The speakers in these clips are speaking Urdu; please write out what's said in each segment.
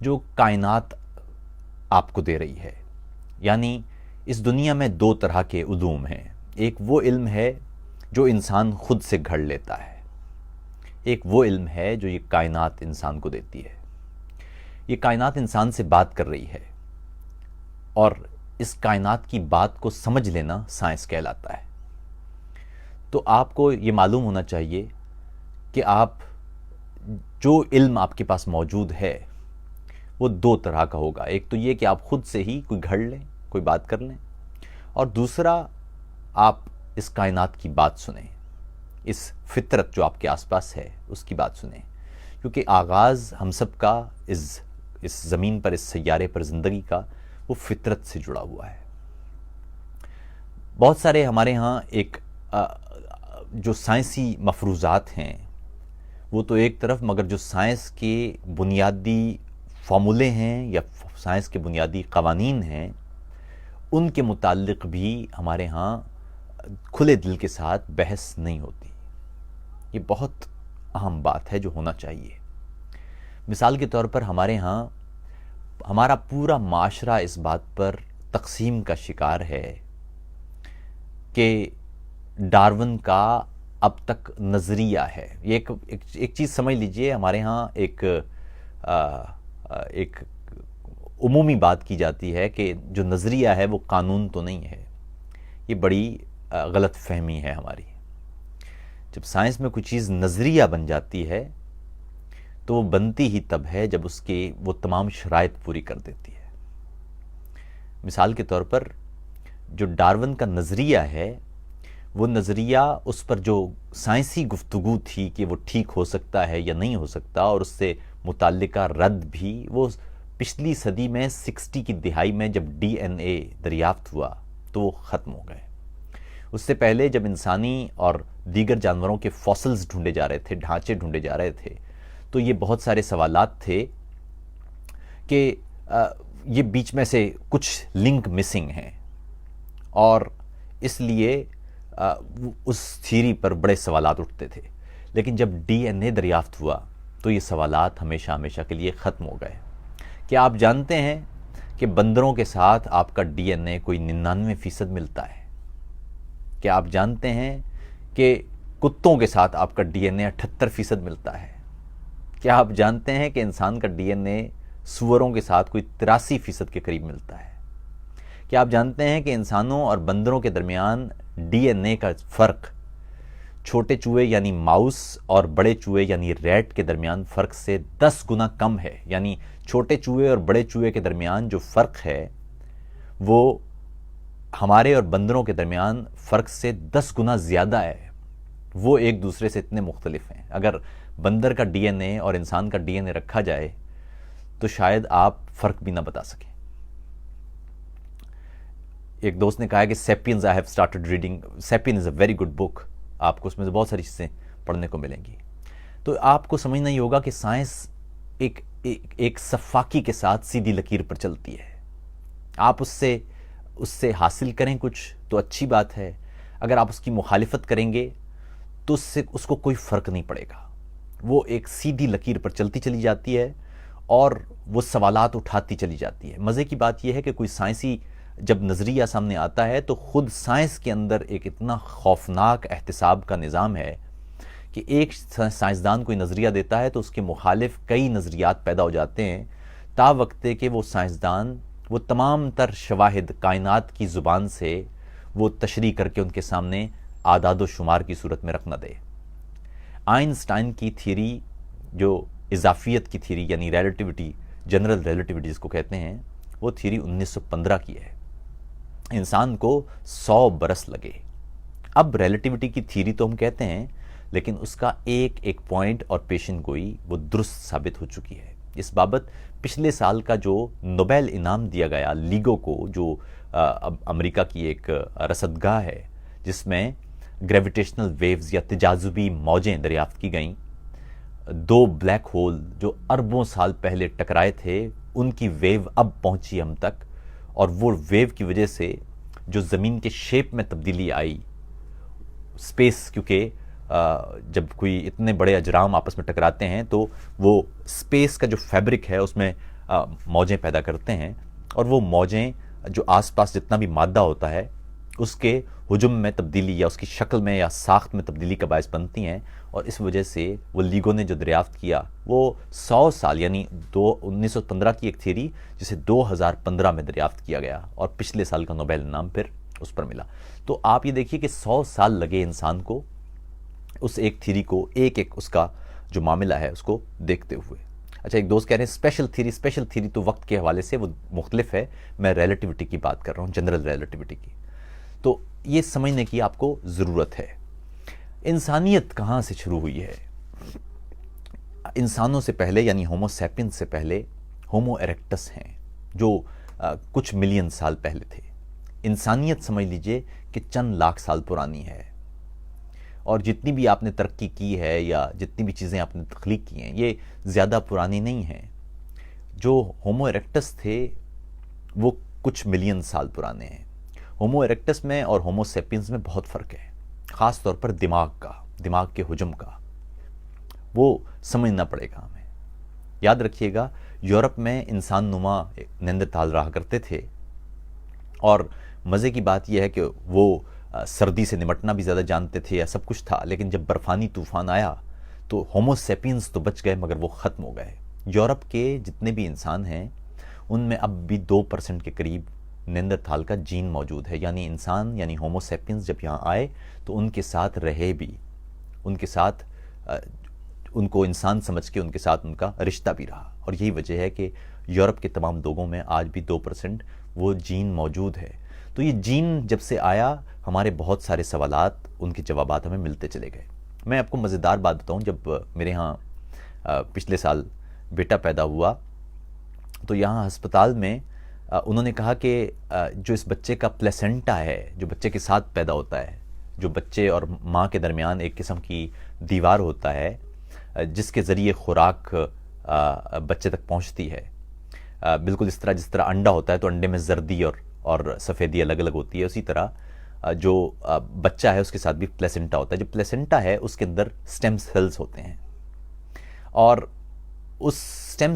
جو کائنات آپ کو دے رہی ہے. یعنی اس دنیا میں دو طرح کے علوم ہیں. ایک وہ علم ہے جو انسان خود سے گھڑ لیتا ہے، ایک وہ علم ہے جو یہ کائنات انسان کو دیتی ہے. یہ کائنات انسان سے بات کر رہی ہے، اور اس کائنات کی بات کو سمجھ لینا سائنس کہلاتا ہے. تو آپ کو یہ معلوم ہونا چاہیے کہ آپ جو علم آپ کے پاس موجود ہے وہ دو طرح کا ہوگا. ایک تو یہ کہ آپ خود سے ہی کوئی گھڑ لیں، کوئی بات کر لیں، اور دوسرا آپ اس کائنات کی بات سنیں، اس فطرت جو آپ کے آس پاس ہے اس کی بات سنیں. کیونکہ آغاز ہم سب کا اس زمین پر، اس سیارے پر زندگی کا، وہ فطرت سے جڑا ہوا ہے. بہت سارے ہمارے ہاں ایک جو سائنسی مفروضات ہیں وہ تو ایک طرف، مگر جو سائنس کے بنیادی فارمولے ہیں یا سائنس کے بنیادی قوانین ہیں ان کے متعلق بھی ہمارے ہاں کھلے دل کے ساتھ بحث نہیں ہوتی. یہ بہت اہم بات ہے جو ہونا چاہیے. مثال کے طور پر ہمارے ہاں ہمارا پورا معاشرہ اس بات پر تقسیم کا شکار ہے کہ ڈارون کا اب تک نظریہ ہے. یہ ایک چیز سمجھ لیجئے، ہمارے ہاں ایک عمومی بات کی جاتی ہے کہ جو نظریہ ہے وہ قانون تو نہیں ہے. یہ بڑی غلط فہمی ہے ہماری. جب سائنس میں کوئی چیز نظریہ بن جاتی ہے تو وہ بنتی ہی تب ہے جب اس کے وہ تمام شرائط پوری کر دیتی ہے. مثال کے طور پر جو ڈارون کا نظریہ ہے، وہ نظریہ، اس پر جو سائنسی گفتگو تھی کہ وہ ٹھیک ہو سکتا ہے یا نہیں ہو سکتا، اور اس سے متعلقہ رد بھی، وہ پچھلی صدی میں 60 کی دہائی میں جب ڈی این اے دریافت ہوا تو وہ ختم ہو گئے. اس سے پہلے جب انسانی اور دیگر جانوروں کے فاسلز ڈھونڈے جا رہے تھے، ڈھانچے ڈھونڈے جا رہے تھے، تو یہ بہت سارے سوالات تھے کہ یہ بیچ میں سے کچھ لنک مسنگ ہیں، اور اس لیے اس تھیوری پر بڑے سوالات اٹھتے تھے. لیکن جب ڈی این اے دریافت ہوا تو یہ سوالات ہمیشہ ہمیشہ کے لیے ختم ہو گئے. کیا آپ جانتے ہیں کہ بندروں کے ساتھ آپ کا ڈی این اے کوئی 99% ملتا ہے؟ کیا آپ جانتے ہیں کہ کتوں کے ساتھ آپ کا ڈی این اے 78% ملتا ہے؟ کیا آپ جانتے ہیں کہ انسان کا ڈی این اے سوروں کے ساتھ کوئی 83% کے قریب ملتا ہے؟ کیا آپ جانتے ہیں کہ انسانوں اور بندروں کے درمیان ڈی این اے کا فرق چھوٹے چوہے یعنی ماؤس اور بڑے چوہے یعنی ریٹ کے درمیان فرق سے 10 گنا کم ہے؟ یعنی چھوٹے چوہے اور بڑے چوہے کے درمیان جو فرق ہے وہ ہمارے اور بندروں کے درمیان فرق سے 10 گنا زیادہ ہے. وہ ایک دوسرے سے اتنے مختلف ہیں. اگر بندر کا ڈی این اے اور انسان کا ڈی این اے رکھا جائے تو شاید آپ فرق بھی نہ بتا سکیں. ایک دوست نے کہا ہے کہ Sapiens I have started reading. Sapien is a very good book. آپ کو اس میں سے بہت ساری چیزیں پڑھنے کو ملیں گی. تو آپ کو سمجھنا یہ ہوگا کہ سائنس ایک صفاقی کے ساتھ سیدھی لکیر پر چلتی ہے. آپ اس سے حاصل کریں کچھ تو اچھی بات ہے. اگر آپ اس کی مخالفت کریں گے تو اس کو کوئی فرق نہیں پڑے گا. وہ ایک سیدھی لکیر پر چلتی چلی جاتی ہے اور وہ سوالات اٹھاتی چلی جاتی ہے. مزے کی بات یہ ہے کہ کوئی سائنسی جب نظریہ سامنے آتا ہے تو خود سائنس کے اندر ایک اتنا خوفناک احتساب کا نظام ہے کہ ایک سائنسدان کوئی نظریہ دیتا ہے تو اس کے مخالف کئی نظریات پیدا ہو جاتے ہیں، تا وقتے کہ وہ سائنسدان وہ تمام تر شواہد کائنات کی زبان سے وہ تشریح کر کے ان کے سامنے اعداد و شمار کی صورت میں رکھ نہ دے. آئنسٹائن کی تھیوری جو اضافیت کی تھیوری یعنی ریلیٹیوٹی، جنرل ریلیٹیوٹی جس کو کہتے ہیں، وہ تھیوری 1915 کی ہے. انسان کو 100 برس لگے. اب ریلیٹیوٹی کی تھیوری تو ہم کہتے ہیں، لیکن اس کا ایک ایک پوائنٹ اور پیشن گوئی وہ درست ثابت ہو چکی ہے. اس بابت پچھلے سال کا جو نوبیل انعام دیا گیا لیگو کو، جو امریکہ کی ایک رصدگاہ ہے جس میں گریویٹیشنل ویوز یا تجاذبی موجیں دریافت کی گئیں، 2 بلیک ہول جو اربوں سال پہلے ٹکرائے تھے ان کی ویو اب پہنچی ہم تک، اور وہ ویو کی وجہ سے جو زمین کے شیپ میں تبدیلی آئی، سپیس، کیونکہ جب کوئی اتنے بڑے اجرام آپس میں ٹکراتے ہیں تو وہ سپیس کا جو فیبرک ہے اس میں موجیں پیدا کرتے ہیں، اور وہ موجیں جو آس پاس جتنا بھی مادہ ہوتا ہے اس کے حجم میں تبدیلی یا اس کی شکل میں یا ساخت میں تبدیلی کا باعث بنتی ہیں، اور اس وجہ سے وہ لیگو نے جو دریافت کیا وہ 100 سال یعنی 1915 کی ایک تھیوری جسے 2015 میں دریافت کیا گیا، اور پچھلے سال کا نوبیل انعام پھر اس پر ملا۔ تو آپ یہ دیکھیے کہ 100 سال لگے انسان کو اس ایک تھیوری کو ایک اس کا جو معاملہ ہے اس کو دیکھتے ہوئے۔ اچھا، ایک دوست کہہ رہے ہیں اسپیشل تھیوری تو وقت کے حوالے سے وہ مختلف ہے، میں ریلیٹیوٹی کی بات کر رہا ہوں، جنرل ریلیٹیوٹی کی۔ تو یہ سمجھنے کی آپ کو ضرورت ہے انسانیت کہاں سے شروع ہوئی ہے۔ انسانوں سے پہلے یعنی ہومو سیپینس سے پہلے ہومو ایریکٹس ہیں جو کچھ ملین سال پہلے تھے۔ انسانیت سمجھ لیجئے کہ چند لاکھ سال پرانی ہے، اور جتنی بھی آپ نے ترقی کی ہے یا جتنی بھی چیزیں آپ نے تخلیق کی ہیں یہ زیادہ پرانی نہیں ہیں۔ جو ہومو ایریکٹس تھے وہ کچھ ملین سال پرانے ہیں۔ ہومو ایریکٹس میں اور ہومو سیپینس میں بہت فرق ہے، خاص طور پر دماغ کے حجم کا، وہ سمجھنا پڑے گا ہمیں۔ یاد رکھیے گا، یورپ میں انسان نما نیندرتال رہا کرتے تھے، اور مزے کی بات یہ ہے کہ وہ سردی سے نمٹنا بھی زیادہ جانتے تھے یا سب کچھ تھا، لیکن جب برفانی طوفان آیا تو ہومو سیپینس تو بچ گئے مگر وہ ختم ہو گئے۔ یورپ کے جتنے بھی انسان ہیں ان میں اب بھی 2% کے قریب نیندرتال کا جین موجود ہے، یعنی انسان یعنی ہومو سیپینس جب یہاں آئے تو ان کے ساتھ رہے بھی، ان کے ساتھ ان کو انسان سمجھ کے ان کے ساتھ ان کا رشتہ بھی رہا، اور یہی وجہ ہے کہ یورپ کے تمام لوگوں میں آج بھی 2% وہ جین موجود ہے۔ تو یہ جین جب سے آیا ہمارے بہت سارے سوالات ان کے جوابات ہمیں ملتے چلے گئے۔ میں آپ کو مزیدار بات بتاؤں، جب میرے ہاں پچھلے سال بیٹا پیدا ہوا تو یہاں ہسپتال میں انہوں نے کہا کہ جو اس بچے کا پلیسنٹا ہے، جو بچے کے ساتھ پیدا ہوتا ہے، جو بچے اور ماں کے درمیان ایک قسم کی دیوار ہوتا ہے جس کے ذریعے خوراک بچے تک پہنچتی ہے، بالکل جس طرح انڈا ہوتا ہے تو انڈے میں زردی اور سفیدی الگ الگ ہوتی ہے، اسی طرح جو بچہ ہے اس کے ساتھ بھی پلیسنٹا ہوتا ہے۔ جو پلیسنٹا ہے اس کے اندر سٹیم سیلز ہوتے ہیں، اور اس سٹیم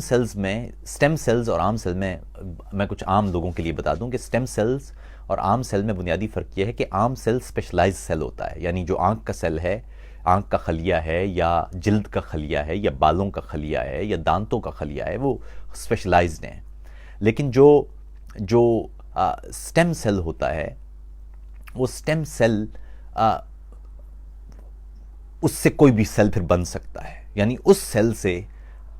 سیلز اور عام سیل میں کچھ عام لوگوں کے لیے بتا دوں کہ سٹیم سیلز اور عام سیل میں بنیادی فرق یہ ہے کہ عام سیل اسپیشلائز سیل ہوتا ہے، یعنی جو آنکھ کا سیل ہے، آنکھ کا خلیہ ہے یا جلد کا خلیہ ہے یا بالوں کا خلیہ ہے یا دانتوں کا خلیہ ہے، وہ اسپیشلائزڈ ہیں۔ لیکن جو سٹیم سیل ہوتا ہے وہ سٹیم سیل اس سے کوئی بھی سیل پھر بن سکتا ہے، یعنی اس سیل سے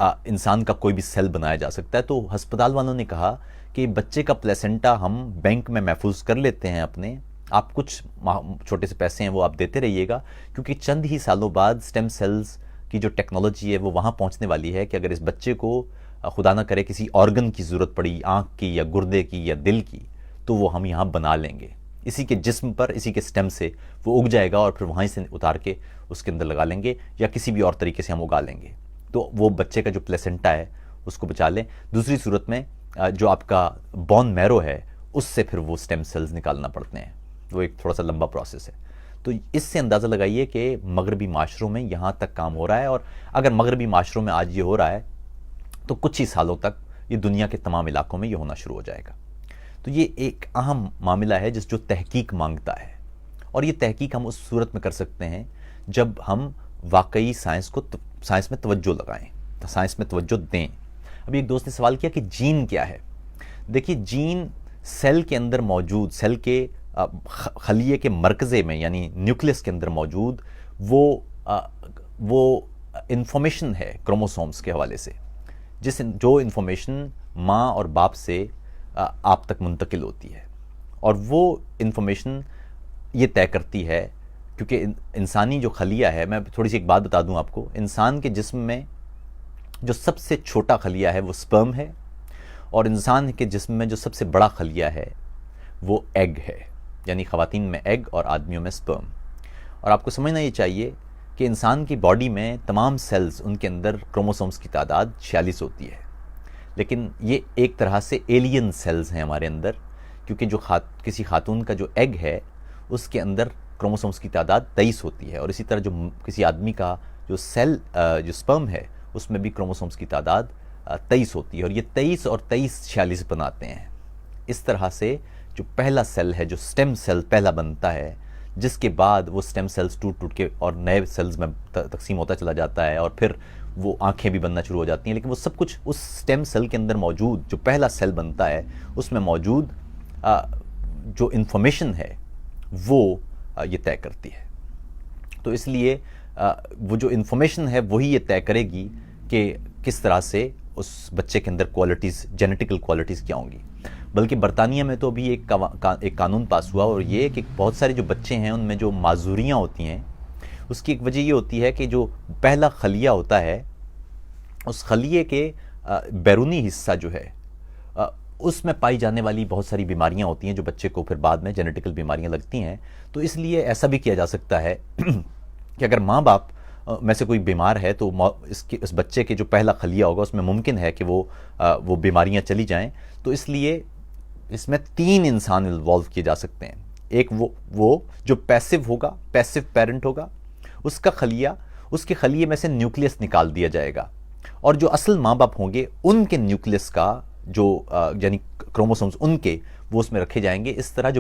انسان کا کوئی بھی سیل بنایا جا سکتا ہے۔ تو ہسپتال والوں نے کہا کہ بچے کا پلیسنٹا ہم بینک میں محفوظ کر لیتے ہیں اپنے، آپ کچھ چھوٹے سے پیسے ہیں وہ آپ دیتے رہیے گا، کیونکہ چند ہی سالوں بعد سٹیم سیلز کی جو ٹیکنالوجی ہے وہ وہاں پہنچنے والی ہے کہ اگر اس بچے کو خدا نہ کرے کسی آرگن کی ضرورت پڑی، آنکھ کی یا گردے کی یا دل کی، تو وہ ہم یہاں بنا لیں گے، اسی کے جسم پر، اسی کے سٹیم سے وہ اگ جائے گا، اور پھر وہیں سے اتار کے اس کے اندر لگا لیں گے، یا کسی بھی اور طریقے سے ہم اگا لیں گے، تو وہ بچے کا جو پلیسنٹا ہے اس کو بچا لیں۔ دوسری صورت میں جو آپ کا بون میرو ہے اس سے پھر وہ سٹیم سیلز نکالنا پڑتے ہیں، وہ ایک تھوڑا سا لمبا پروسیس ہے۔ تو اس سے اندازہ لگائیے کہ مغربی معاشروں میں یہاں تک کام ہو رہا ہے، اور اگر مغربی معاشروں میں آج یہ ہو رہا ہے تو کچھ ہی سالوں تک یہ دنیا کے تمام علاقوں میں یہ ہونا شروع ہو جائے گا۔ تو یہ ایک اہم معاملہ ہے جو تحقیق مانگتا ہے، اور یہ تحقیق ہم اس صورت میں کر سکتے ہیں جب ہم واقعی سائنس میں توجہ لگائیں، سائنس میں توجہ دیں۔ ابھی ایک دوست نے سوال کیا کہ جین کیا ہے؟ دیکھیے، جین سیل کے اندر موجود، سیل کے خلیے کے مرکزے میں یعنی نیوکلیس کے اندر موجود وہ انفارمیشن ہے کروموسومز کے حوالے سے، جو انفارمیشن ماں اور باپ سے آپ تک منتقل ہوتی ہے، اور وہ انفارمیشن یہ طے کرتی ہے، کیونکہ انسانی جو خلیہ ہے، میں تھوڑی سی ایک بات بتا دوں آپ کو، انسان کے جسم میں جو سب سے چھوٹا خلیہ ہے وہ سپرم ہے، اور انسان کے جسم میں جو سب سے بڑا خلیہ ہے وہ ایگ ہے، یعنی خواتین میں ایگ اور آدمیوں میں سپرم۔ اور آپ کو سمجھنا یہ چاہیے کہ انسان کی باڈی میں تمام سیلز، ان کے اندر کروموسومز کی تعداد 46 ہوتی ہے، لیکن یہ ایک طرح سے ایلین سیلز ہیں ہمارے اندر، کیونکہ جو کسی خاتون کا جو ایگ ہے اس کے اندر کروموسومز کی تعداد 23 ہوتی ہے، اور اسی طرح جو کسی آدمی کا جو سپرم ہے اس میں بھی کروموسومز کی تعداد 23 ہوتی ہے، اور یہ 23 اور 23 46 بناتے ہیں۔ اس طرح سے جو پہلا سیل ہے، جو سٹیم سیل پہلا بنتا ہے، جس کے بعد وہ سٹیم سیلز ٹوٹ ٹوٹ کے اور نئے سیلز میں تقسیم ہوتا چلا جاتا ہے، اور پھر وہ آنکھیں بھی بننا شروع ہو جاتی ہیں، لیکن وہ سب کچھ اس سٹیم سیل کے اندر موجود، جو پہلا سیل بنتا ہے اس میں موجود جو انفارمیشن ہے وہ یہ طے کرتی ہے۔ تو اس لیے وہ جو انفارمیشن ہے وہی یہ طے کرے گی کہ کس طرح سے اس بچے کے اندر کوالٹیز، جینیٹیکل کوالٹیز کیا ہوں گی۔ بلکہ برطانیہ میں تو ابھی ایک قانون پاس ہوا، اور یہ کہ بہت سارے جو بچے ہیں ان میں جو معذوریاں ہوتی ہیں، اس کی ایک وجہ یہ ہوتی ہے کہ جو پہلا خلیہ ہوتا ہے، اس خلیے کے بیرونی حصہ جو ہے اس میں پائی جانے والی بہت ساری بیماریاں ہوتی ہیں جو بچے کو پھر بعد میں جینیٹیکل بیماریاں لگتی ہیں۔ تو اس لیے ایسا بھی کیا جا سکتا ہے کہ اگر ماں باپ میں سے کوئی بیمار ہے تو اس بچے کے جو پہلا خلیہ ہوگا اس میں ممکن ہے کہ وہ بیماریاں چلی جائیں۔ تو اس لیے اس میں 3 انسان انوالو کیے جا سکتے ہیں۔ ایک وہ جو پیسو ہوگا، پیسو پیرنٹ ہوگا، اس کا خلیہ، اس کے خلیے میں سے نیوکلیس نکال دیا جائے گا، اور جو اصل ماں باپ ہوں گے ان کے نیوکلیس کا جو یعنی کروموسومز ان کے وہ اس میں رکھے جائیں گے۔ اس طرح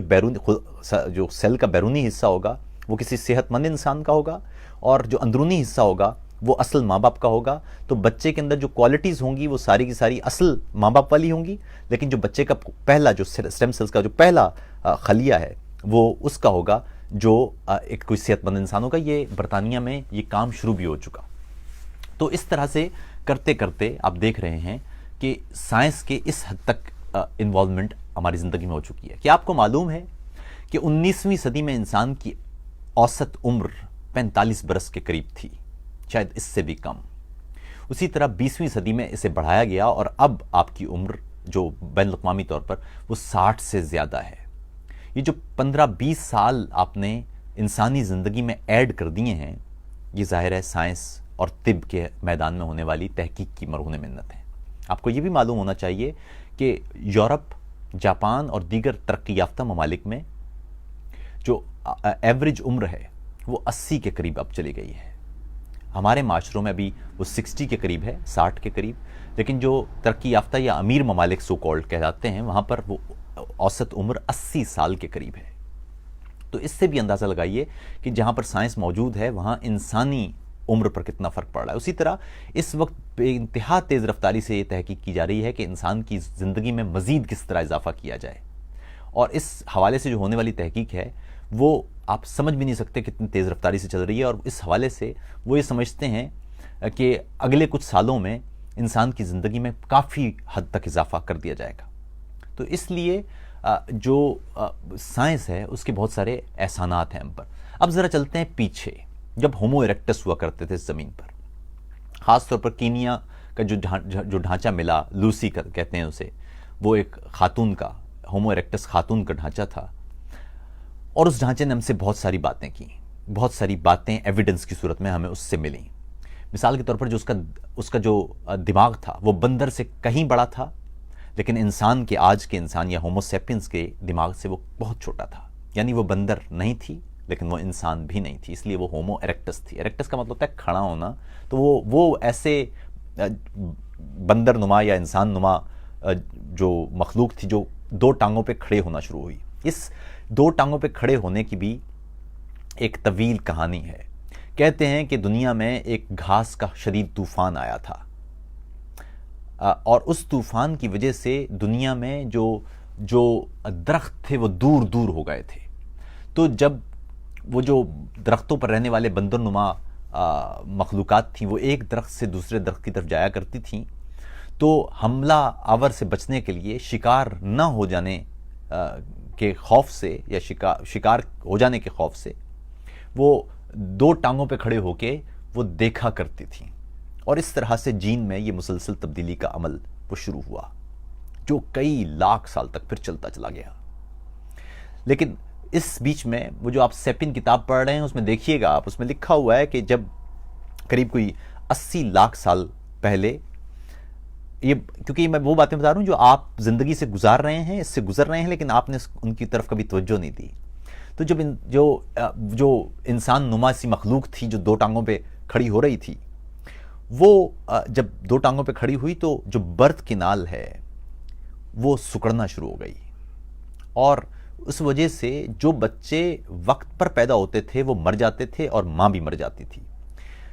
جو سیل کا بیرونی حصہ ہوگا وہ کسی صحت مند انسان کا ہوگا، اور جو اندرونی حصہ ہوگا وہ اصل ماں باپ کا ہوگا۔ تو بچے کے اندر جو کوالٹیز ہوں گی وہ ساری کی ساری اصل ماں باپ والی ہوں گی، لیکن جو بچے کا پہلا جو سٹیم سیلز کا جو پہلا خلیہ ہے وہ اس کا ہوگا جو ایک کوئی صحت مند انسان ہوگا۔ یہ برطانیہ میں یہ کام شروع بھی ہو چکا۔ تو اس طرح سے کرتے کرتے آپ دیکھ رہے ہیں کہ سائنس کے اس حد تک انوالومنٹ ہماری زندگی میں ہو چکی ہے کہ آپ کو معلوم ہے کہ 19ویں صدی میں انسان کی اوسط عمر 45 برس کے قریب تھی، شاید اس سے بھی کم۔ اسی طرح 20ویں صدی میں اسے بڑھایا گیا، اور اب آپ کی عمر جو بین الاقوامی طور پر وہ 60 سے زیادہ ہے۔ یہ جو 15-20 سال آپ نے انسانی زندگی میں ایڈ کر دیے ہیں، یہ ظاہر ہے سائنس اور طب کے میدان میں ہونے والی تحقیق کی مرہون منت ہے۔ آپ کو یہ بھی معلوم ہونا چاہیے کہ یورپ، جاپان اور دیگر ترقی یافتہ ممالک میں جو ایوریج عمر ہے وہ 80 کے قریب اب چلی گئی ہے۔ ہمارے معاشروں میں ابھی وہ 60 کے قریب ہے، 60 کے قریب، لیکن جو ترقی یافتہ یا امیر ممالک سو کالڈ کہلاتے ہیں وہاں پر وہ اوسط عمر 80 سال کے قریب ہے۔ تو اس سے بھی اندازہ لگائیے کہ جہاں پر سائنس موجود ہے وہاں انسانی عمر پر کتنا فرق پڑ رہا ہے۔ اسی طرح اس وقت بے انتہا تیز رفتاری سے یہ تحقیق کی جا رہی ہے کہ انسان کی زندگی میں مزید کس طرح اضافہ کیا جائے، اور اس حوالے سے جو ہونے والی تحقیق ہے وہ آپ سمجھ بھی نہیں سکتے کتنی تیز رفتاری سے چل رہی ہے، اور اس حوالے سے وہ یہ سمجھتے ہیں کہ اگلے کچھ سالوں میں انسان کی زندگی میں کافی حد تک اضافہ کر دیا جائے گا۔ تو اس لیے جو سائنس ہے اس کے بہت سارے احسانات ہیں ہم پر۔ اب ذرا چلتے ہیں پیچھے، جب ہومو ایرکٹس ہوا کرتے تھے زمین پر، خاص طور پر کینیا کا جو ڈھانچہ ملا، لوسی کہتے ہیں اسے، وہ ایک خاتون کا، ہومو ایرکٹس خاتون کا ڈھانچہ تھا، اور اس ڈھانچے نے ہم سے بہت ساری باتیں کی، بہت ساری باتیں ایویڈنس کی صورت میں ہمیں اس سے ملیں۔ مثال کے طور پر جو اس کا جو دماغ تھا وہ بندر سے کہیں بڑا تھا، لیکن انسان کے، آج کے انسان یا ہومو سیپینس کے دماغ سے وہ بہت چھوٹا تھا، یعنی وہ بندر نہیں تھی لیکن وہ انسان بھی نہیں تھی، اس لیے وہ ہومو ایرکٹس تھی۔ ایرکٹس کا مطلب ہوتا ہے کھڑا ہونا، تو وہ ایسے بندر نما یا انسان نما جو مخلوق تھی جو 2 ٹانگوں پہ کھڑے ہونا شروع ہوئی۔ اس 2 ٹانگوں پہ کھڑے ہونے کی بھی ایک طویل کہانی ہے۔ کہتے ہیں کہ دنیا میں ایک گھاس کا شدید طوفان آیا تھا، اور اس طوفان کی وجہ سے دنیا میں جو درخت تھے وہ دور دور ہو گئے تھے۔ تو جب وہ جو درختوں پر رہنے والے بندر نما مخلوقات تھیں وہ ایک درخت سے دوسرے درخت کی طرف جایا کرتی تھیں، تو حملہ آور سے بچنے کے لیے، شکار نہ ہو جانے کے خوف سے یا شکار ہو جانے کے خوف سے، وہ 2 ٹانگوں پہ کھڑے ہو کے وہ دیکھا کرتی تھیں، اور اس طرح سے جین میں یہ مسلسل تبدیلی کا عمل وہ شروع ہوا جو کئی لاکھ سال تک پھر چلتا چلا گیا۔ لیکن اس بیچ میں وہ جو آپ سیپن کتاب پڑھ رہے ہیں اس میں دیکھیے گا آپ، اس میں لکھا ہوا ہے کہ جب قریب کوئی 80 لاکھ سال پہلے، کیونکہ میں وہ باتیں بتا رہا ہوں جو آپ زندگی سے گزار رہے ہیں، اس سے گزر رہے ہیں، لیکن آپ نے ان کی طرف کبھی توجہ نہیں دی۔ تو جب جو انسان نما سی مخلوق تھی جو 2 ٹانگوں پہ کھڑی ہو رہی تھی، وہ جب دو ٹانگوں پہ کھڑی ہوئی تو جو برتھ کنال ہے وہ سکڑنا شروع ہو گئی، اور اس وجہ سے جو بچے وقت پر پیدا ہوتے تھے وہ مر جاتے تھے اور ماں بھی مر جاتی تھی۔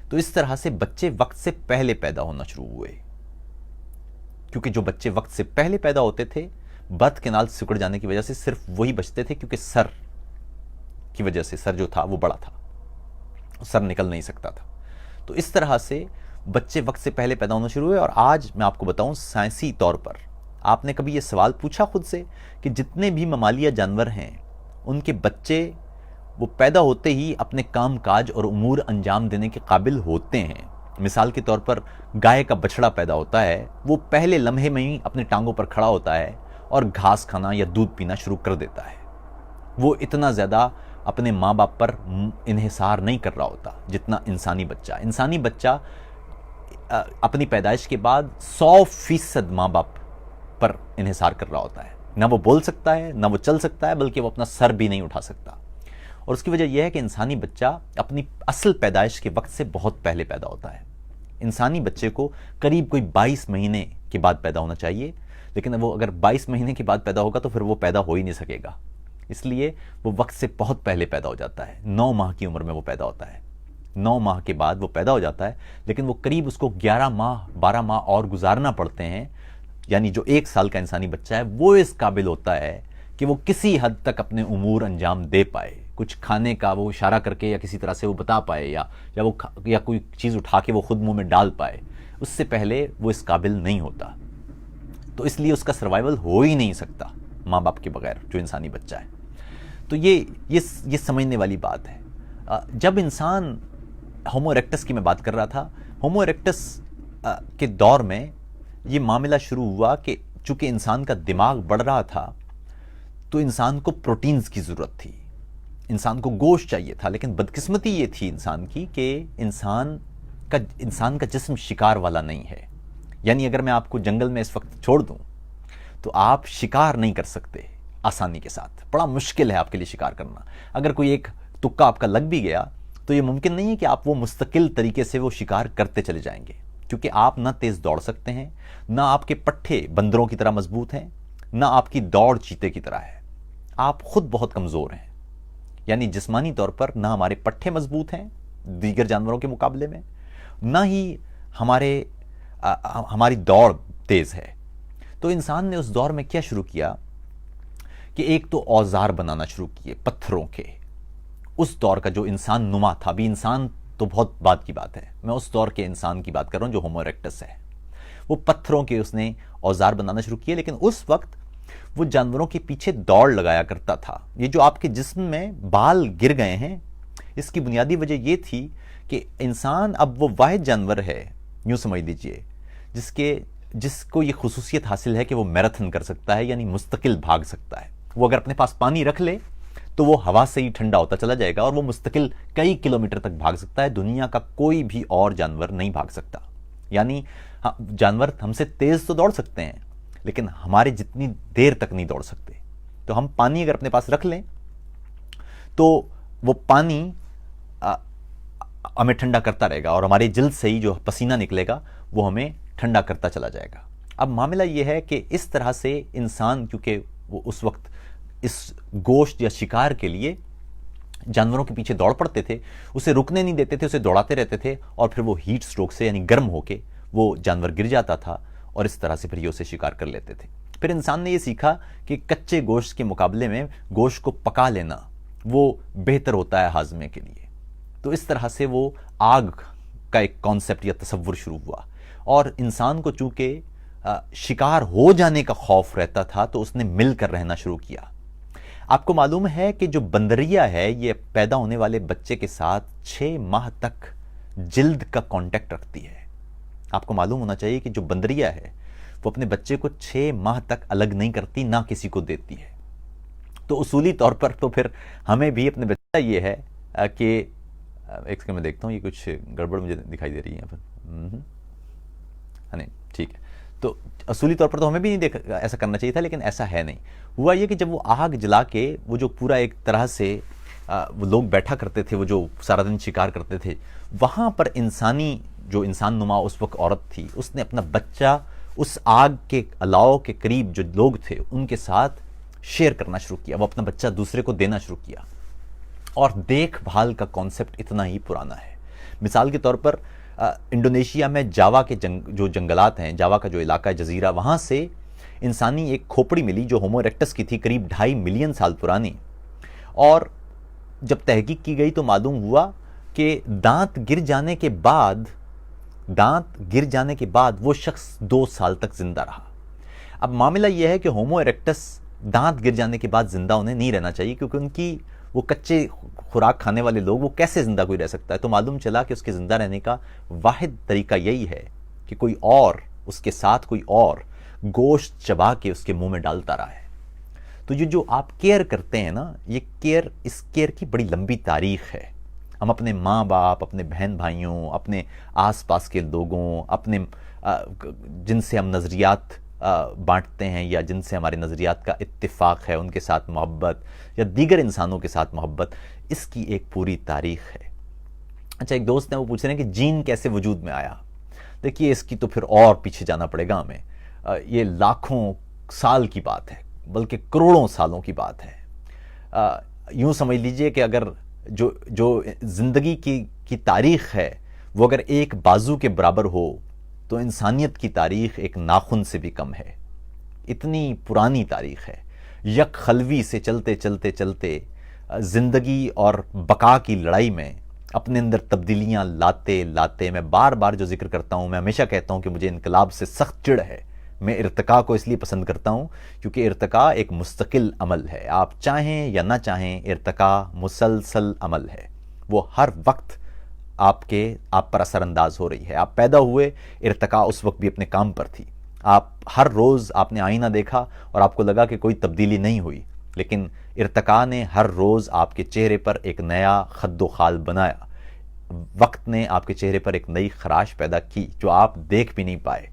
تو اس طرح سے بچے وقت سے پہلے پیدا ہونا شروع ہوئے، کیونکہ جو بچے وقت سے پہلے پیدا ہوتے تھے برتھ کنال سکڑ جانے کی وجہ سے صرف وہی بچتے تھے، کیونکہ سر کی وجہ سے، سر جو تھا وہ بڑا تھا، سر نکل نہیں سکتا تھا۔ تو اس طرح سے بچے وقت سے پہلے پیدا ہونا شروع ہوئے، اور آج میں آپ کو بتاؤں سائنسی طور پر آپ نے کبھی یہ سوال پوچھا خود سے کہ جتنے بھی ممالیہ جانور ہیں ان کے بچے وہ پیدا ہوتے ہی اپنے کام کاج اور امور انجام دینے کے قابل ہوتے ہیں؟ مثال کے طور پر گائے کا بچڑا پیدا ہوتا ہے، وہ پہلے لمحے میں ہی اپنے ٹانگوں پر کھڑا ہوتا ہے اور گھاس کھانا یا دودھ پینا شروع کر دیتا ہے۔ وہ اتنا زیادہ اپنے ماں باپ پر انحصار نہیں کر رہا ہوتا جتنا انسانی بچہ اپنی پیدائش کے بعد 100% ماں باپ پر انحصار کر رہا ہوتا ہے۔ نہ وہ بول سکتا ہے، نہ وہ چل سکتا ہے، بلکہ وہ اپنا سر بھی نہیں اٹھا سکتا۔ اور اس کی وجہ یہ ہے کہ انسانی بچہ اپنی اصل پیدائش کے وقت سے بہت پہلے پیدا ہوتا ہے۔ انسانی بچے کو قریب کوئی 22 مہینے کے بعد پیدا ہونا چاہیے، لیکن وہ اگر 22 مہینے کے بعد پیدا ہوگا تو پھر وہ پیدا ہو ہی نہیں سکے گا، اس لیے وہ وقت سے بہت پہلے پیدا ہو جاتا ہے۔ 9 ماہ کی عمر میں وہ پیدا ہوتا ہے، 9 ماہ کے بعد وہ پیدا ہو جاتا ہے، لیکن وہ قریب اس کو 11 ماہ 12 ماہ اور گزارنا پڑتے ہیں، یعنی جو 1 سال کا انسانی بچہ ہے وہ اس قابل ہوتا ہے کہ وہ کسی حد تک اپنے امور انجام دے پائے، کچھ کھانے کا وہ اشارہ کر کے یا کسی طرح سے وہ بتا پائے، یا کوئی چیز اٹھا کے وہ خود منہ میں ڈال پائے، اس سے پہلے وہ اس قابل نہیں ہوتا۔ تو اس لیے اس کا سروائیول ہو ہی نہیں سکتا ماں باپ کے بغیر جو انسانی بچہ ہے۔ تو یہ سمجھنے والی بات ہے۔ جب انسان ہومو ایرکٹس کی میں بات کر رہا تھا، ہومو ایرکٹس کے دور میں یہ معاملہ شروع ہوا کہ چونکہ انسان کا دماغ بڑھ رہا تھا تو انسان کو پروٹینز کی ضرورت تھی، انسان کو گوشت چاہیے تھا، لیکن بدقسمتی یہ تھی انسان کی کہ انسان کا جسم شکار والا نہیں ہے۔ یعنی اگر میں آپ کو جنگل میں اس وقت چھوڑ دوں تو آپ شکار نہیں کر سکتے آسانی کے ساتھ، بڑا مشکل ہے آپ کے لیے شکار کرنا۔ اگر کوئی ایک تکا آپ کا لگ بھی گیا تو یہ ممکن نہیں ہے کہ آپ وہ مستقل طریقے سے وہ شکار کرتے چلے جائیں گے، کیونکہ آپ نہ تیز دوڑ سکتے ہیں، نہ آپ کے پٹھے بندروں کی طرح مضبوط ہیں، نہ آپ کی دوڑ چیتے کی طرح ہے، آپ خود بہت کمزور ہیں۔ یعنی جسمانی طور پر نہ ہمارے پٹھے مضبوط ہیں دیگر جانوروں کے مقابلے میں، نہ ہی ہماری دوڑ تیز ہے۔ تو انسان نے اس دور میں کیا شروع کیا کہ ایک تو اوزار بنانا شروع کیے پتھروں کے۔ اس دور کا جو انسان نما تھا، ابھی انسان تو بہت بعد کی بات ہے، میں اس دور کے انسان کی بات کر رہا ہوں جو ہومو ایرکٹس ہے۔ وہ پتھروں کے اس نے اوزار بنانا شروع کیے، لیکن اس وقت وہ جانوروں کے پیچھے دوڑ لگایا کرتا تھا۔ یہ جو آپ کے جسم میں بال گر گئے ہیں، اس کی بنیادی وجہ یہ تھی کہ انسان اب وہ واحد جانور ہے، یوں سمجھ لیجئے، جس کو یہ خصوصیت حاصل ہے کہ وہ میراتھن کر سکتا ہے، یعنی مستقل بھاگ سکتا ہے۔ وہ اگر اپنے پاس پانی رکھ لے تو وہ ہوا سے ہی ٹھنڈا ہوتا چلا جائے گا، اور وہ مستقل کئی کلومیٹر تک بھاگ سکتا ہے۔ دنیا کا کوئی بھی اور جانور نہیں بھاگ سکتا۔ یعنی جانور ہم سے تیز تو دوڑ سکتے ہیں، لیکن ہمارے جتنی دیر تک نہیں دوڑ سکتے۔ تو ہم پانی اگر اپنے پاس رکھ لیں تو وہ پانی ہمیں ٹھنڈا کرتا رہے گا، اور ہمارے جلد سے ہی جو پسینہ نکلے گا وہ ہمیں ٹھنڈا کرتا چلا جائے گا۔ اب معاملہ یہ ہے کہ اس طرح سے انسان، کیونکہ وہ اس وقت اس گوشت یا شکار کے لیے جانوروں کے پیچھے دوڑ پڑتے تھے، اسے رکنے نہیں دیتے تھے، اسے دوڑاتے رہتے تھے، اور پھر وہ ہیٹ سٹروک سے یعنی گرم ہو کے وہ جانور گر جاتا تھا، اور اس طرح سے پھر یہ اسے شکار کر لیتے تھے۔ پھر انسان نے یہ سیکھا کہ کچے گوشت کے مقابلے میں گوشت کو پکا لینا وہ بہتر ہوتا ہے ہاضمے کے لیے۔ تو اس طرح سے وہ آگ کا ایک کانسیپٹ یا تصور شروع ہوا، اور انسان کو چونکہ شکار ہو جانے کا خوف رہتا تھا تو اس نے مل کر رہنا شروع کیا۔ آپ کو معلوم ہے کہ جو بندریا ہے یہ پیدا ہونے والے بچے کے ساتھ 6 ماہ تک جلد کا کانٹیکٹ رکھتی ہے۔ آپ کو معلوم ہونا چاہیے کہ جو بندریا ہے وہ اپنے بچے کو 6 ماہ تک الگ نہیں کرتی، نہ کسی کو دیتی ہے۔ تو اصولی طور پر تو پھر ہمیں بھی اپنے بچہ یہ ہے کہ ایک سیکنڈ میں دیکھتا ہوں، یہ کچھ گڑبڑ مجھے دکھائی دے رہی ہے پھر، نہیں ٹھیک ہے۔ تو اصولی طور پر تو ہمیں بھی نہیں ایسا کرنا چاہیے تھا، لیکن ایسا ہے نہیں۔ ہوا یہ کہ جب وہ آگ جلا کے وہ جو پورا ایک طرح سے وہ لوگ بیٹھا کرتے تھے، وہ جو سارا دن شکار کرتے تھے، وہاں پر انسانی جو انسان نما اس وقت عورت تھی، اس نے اپنا بچہ اس آگ کے الاؤ کے قریب جو لوگ تھے ان کے ساتھ شیئر کرنا شروع کیا، وہ اپنا بچہ دوسرے کو دینا شروع کیا. اور دیکھ بھال کا کانسیپٹ اتنا ہی پرانا ہے. مثال کے طور پر انڈونیشیا میں جاوا کے جو جنگلات ہیں، جاوا کا جو علاقہ ہے جزیرہ، وہاں سے انسانی ایک کھوپڑی ملی جو ہومو ایکٹس کی تھی، قریب 2.5 ملین سال پرانی. اور جب تحقیق کی گئی تو معلوم ہوا کہ دانت گر جانے کے بعد وہ شخص 2 سال تک زندہ رہا. اب معاملہ یہ ہے کہ ہومو ایکٹس دانت گر جانے کے بعد زندہ انہیں نہیں رہنا چاہیے، کیونکہ ان کی وہ کچے خوراک کھانے والے لوگ، وہ کیسے زندہ کوئی رہ سکتا ہے؟ تو معلوم چلا کہ اس کے زندہ رہنے کا واحد طریقہ یہی ہے کہ کوئی اور اس کے ساتھ کوئی اور گوشت چبا کے اس کے منہ میں ڈالتا رہا ہے. تو یہ جو آپ کیئر کرتے ہیں نا، یہ اس کیئر کی بڑی لمبی تاریخ ہے. ہم اپنے ماں باپ، اپنے بہن بھائیوں، اپنے آس پاس کے لوگوں، اپنے جن سے ہم نظریات بانٹتے ہیں یا جن سے ہمارے نظریات کا اتفاق ہے، ان کے ساتھ محبت، یا دیگر انسانوں کے ساتھ محبت، اس کی ایک پوری تاریخ ہے. اچھا، ایک دوست نے وہ پوچھ رہے ہیں کہ جین کیسے وجود میں آیا. دیکھیے، اس کی تو پھر اور پیچھے جانا پڑے گا ہمیں. یہ لاکھوں سال کی بات ہے، بلکہ کروڑوں سالوں کی بات ہے. یوں سمجھ لیجئے کہ اگر جو زندگی کی تاریخ ہے وہ اگر ایک بازو کے برابر ہو تو انسانیت کی تاریخ ایک ناخن سے بھی کم ہے. اتنی پرانی تاریخ ہے. یک خلوی سے چلتے چلتے چلتے زندگی اور بقا کی لڑائی میں اپنے اندر تبدیلیاں لاتے لاتے، میں بار بار جو ذکر کرتا ہوں، میں ہمیشہ کہتا ہوں کہ مجھے انقلاب سے سخت چڑ ہے. میں ارتقاء کو اس لیے پسند کرتا ہوں کیونکہ ارتقاء ایک مستقل عمل ہے. آپ چاہیں یا نہ چاہیں، ارتقاء مسلسل عمل ہے. وہ ہر وقت آپ پر اثر انداز ہو رہی ہے. آپ پیدا ہوئے، ارتقاء اس وقت بھی اپنے کام پر تھی. آپ ہر روز آپ نے آئینہ دیکھا اور آپ کو لگا کہ کوئی تبدیلی نہیں ہوئی، لیکن ارتقاء نے ہر روز آپ کے چہرے پر ایک نیا خد و خال بنایا. وقت نے آپ کے چہرے پر ایک نئی خراش پیدا کی جو آپ دیکھ بھی نہیں پائے.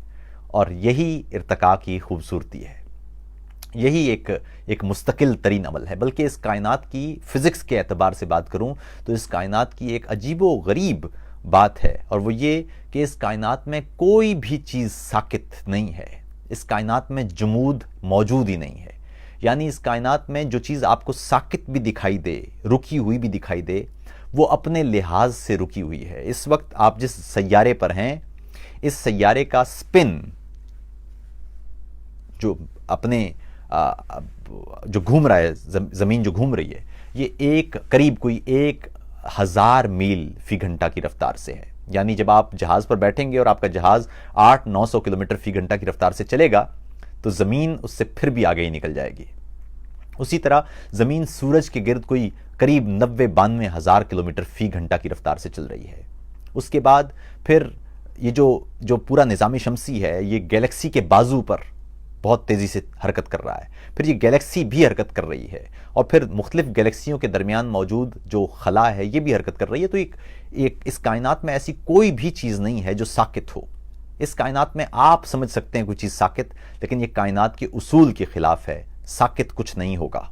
اور یہی ارتقاء کی خوبصورتی ہے. یہی ایک مستقل ترین عمل ہے. بلکہ اس کائنات کی فزکس کے اعتبار سے بات کروں تو اس کائنات کی ایک عجیب و غریب بات ہے، اور وہ یہ کہ اس کائنات میں کوئی بھی چیز ساکت نہیں ہے. اس کائنات میں جمود موجود ہی نہیں ہے. یعنی اس کائنات میں جو چیز آپ کو ساکت بھی دکھائی دے، رکی ہوئی بھی دکھائی دے، وہ اپنے لحاظ سے رکی ہوئی ہے. اس وقت آپ جس سیارے پر ہیں، اس سیارے کا سپن جو اپنے جو گھوم رہا ہے، زمین جو گھوم رہی ہے، یہ قریب کوئی 1000 میل فی گھنٹہ کی رفتار سے ہے. یعنی جب آپ جہاز پر بیٹھیں گے اور آپ کا جہاز 800-900 کلومیٹر فی گھنٹہ کی رفتار سے چلے گا تو زمین اس سے پھر بھی آگے ہی نکل جائے گی. اسی طرح زمین سورج کے گرد کوئی قریب 90-92 ہزار کلومیٹر فی گھنٹہ کی رفتار سے چل رہی ہے. اس کے بعد پھر یہ جو پورا نظام شمسی ہے، یہ گیلیکسی کے بازو پر بہت تیزی سے حرکت کر رہا ہے. پھر یہ گیلیکسی بھی حرکت کر رہی ہے، اور پھر مختلف گیلیکسیوں کے درمیان موجود جو خلا ہے یہ بھی حرکت کر رہی ہے. تو اس کائنات میں ایسی کوئی بھی چیز نہیں ہے جو ساکت ہو. اس کائنات میں آپ سمجھ سکتے ہیں کوئی چیز ساکت، لیکن یہ کائنات کے اصول کے خلاف ہے. ساکت کچھ نہیں ہوگا.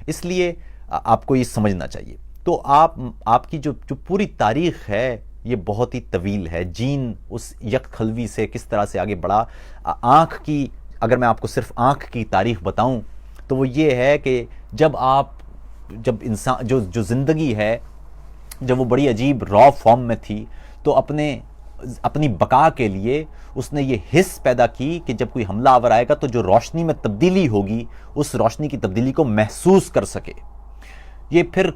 اس لیے آپ کو یہ سمجھنا چاہیے. تو آپ کی جو پوری تاریخ ہے یہ بہت ہی طویل ہے. جین اس یک خلوی سے کس طرح سے آگے بڑھا. اگر میں آپ کو صرف آنکھ کی تاریخ بتاؤں تو وہ یہ ہے کہ جب انسان جو زندگی ہے، جب وہ بڑی عجیب را فارم میں تھی، تو اپنی بقا کے لیے اس نے یہ حس پیدا کی کہ جب کوئی حملہ آور آئے گا تو جو روشنی میں تبدیلی ہوگی، اس روشنی کی تبدیلی کو محسوس کر سکے. یہ پھر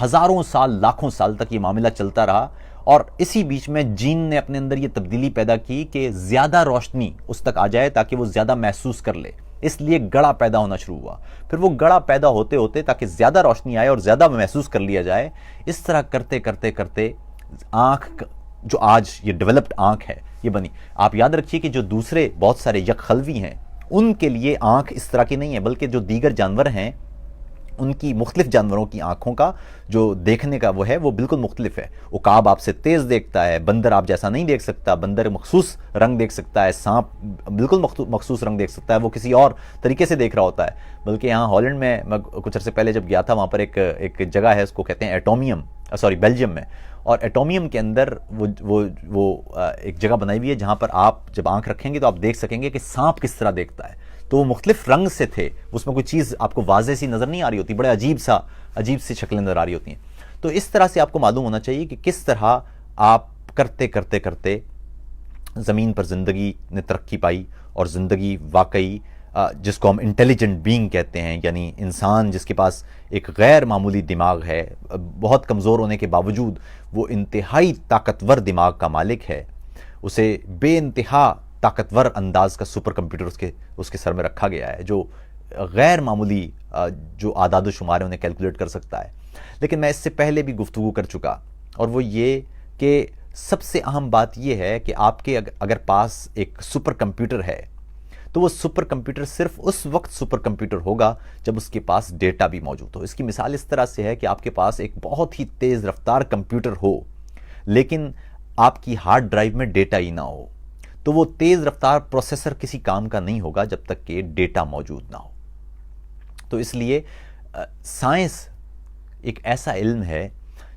ہزاروں سال، لاکھوں سال تک یہ معاملہ چلتا رہا. اور اسی بیچ میں جین نے اپنے اندر یہ تبدیلی پیدا کی کہ زیادہ روشنی اس تک آ جائے تاکہ وہ زیادہ محسوس کر لے. اس لیے گڑا پیدا ہونا شروع ہوا. پھر وہ گڑا پیدا ہوتے ہوتے تاکہ زیادہ روشنی آئے اور زیادہ محسوس کر لیا جائے، اس طرح کرتے کرتے کرتے آنکھ، جو آج یہ ڈیولپڈ آنکھ ہے، یہ بنی. آپ یاد رکھیے کہ جو دوسرے بہت سارے یک خلوی ہیں ان کے لیے آنکھ اس طرح کی نہیں ہے، بلکہ جو دیگر جانور ہیں ان کی، مختلف جانوروں کی آنکھوں کا جو دیکھنے کا وہ ہے وہ بالکل مختلف ہے. عقاب آپ سے تیز دیکھتا ہے، بندر آپ جیسا نہیں دیکھ سکتا، بندر مخصوص رنگ دیکھ سکتا ہے، سانپ بالکل مخصوص رنگ دیکھ سکتا ہے، وہ کسی اور طریقے سے دیکھ رہا ہوتا ہے. بلکہ یہاں ہالینڈ میں کچھ عرصے پہلے جب گیا تھا، وہاں پر ایک جگہ ہے، اس کو کہتے ہیں ایٹومیوم. سوری بیلجیم میں، اور ایٹومیوم کے اندر وہ ایک جگہ بنائی ہوئی ہے جہاں پر آپ جب آنکھ رکھیں گے تو آپ دیکھ سکیں گے کہ سانپ کس طرح دیکھتا ہے. تو وہ مختلف رنگ سے تھے، اس میں کوئی چیز آپ کو واضح سی نظر نہیں آ رہی ہوتی، بڑے عجیب سی شکلیں نظر آ رہی ہوتی ہیں. تو اس طرح سے آپ کو معلوم ہونا چاہیے کہ کس طرح آپ کرتے کرتے کرتے زمین پر زندگی نے ترقی پائی، اور زندگی واقعی جس کو ہم انٹیلیجنٹ بینگ کہتے ہیں، یعنی انسان جس کے پاس ایک غیر معمولی دماغ ہے، بہت کمزور ہونے کے باوجود وہ انتہائی طاقتور دماغ کا مالک ہے. اسے بے انتہا طاقتور انداز کا سپر کمپیوٹر اس کے سر میں رکھا گیا ہے، جو غیر معمولی جو اعداد و شمار ہیں انہیں کیلکولیٹ کر سکتا ہے. لیکن میں اس سے پہلے بھی گفتگو کر چکا، اور وہ یہ کہ سب سے اہم بات یہ ہے کہ آپ کے اگر پاس ایک سپر کمپیوٹر ہے تو وہ سپر کمپیوٹر صرف اس وقت سپر کمپیوٹر ہوگا جب اس کے پاس ڈیٹا بھی موجود ہو. اس کی مثال اس طرح سے ہے کہ آپ کے پاس ایک بہت ہی تیز رفتار کمپیوٹر ہو لیکن آپ کی ہارڈ ڈرائیو میں ڈیٹا ہی نہ ہو، تو وہ تیز رفتار پروسیسر کسی کام کا نہیں ہوگا جب تک کہ ڈیٹا موجود نہ ہو. تو اس لیے سائنس ایک ایسا علم ہے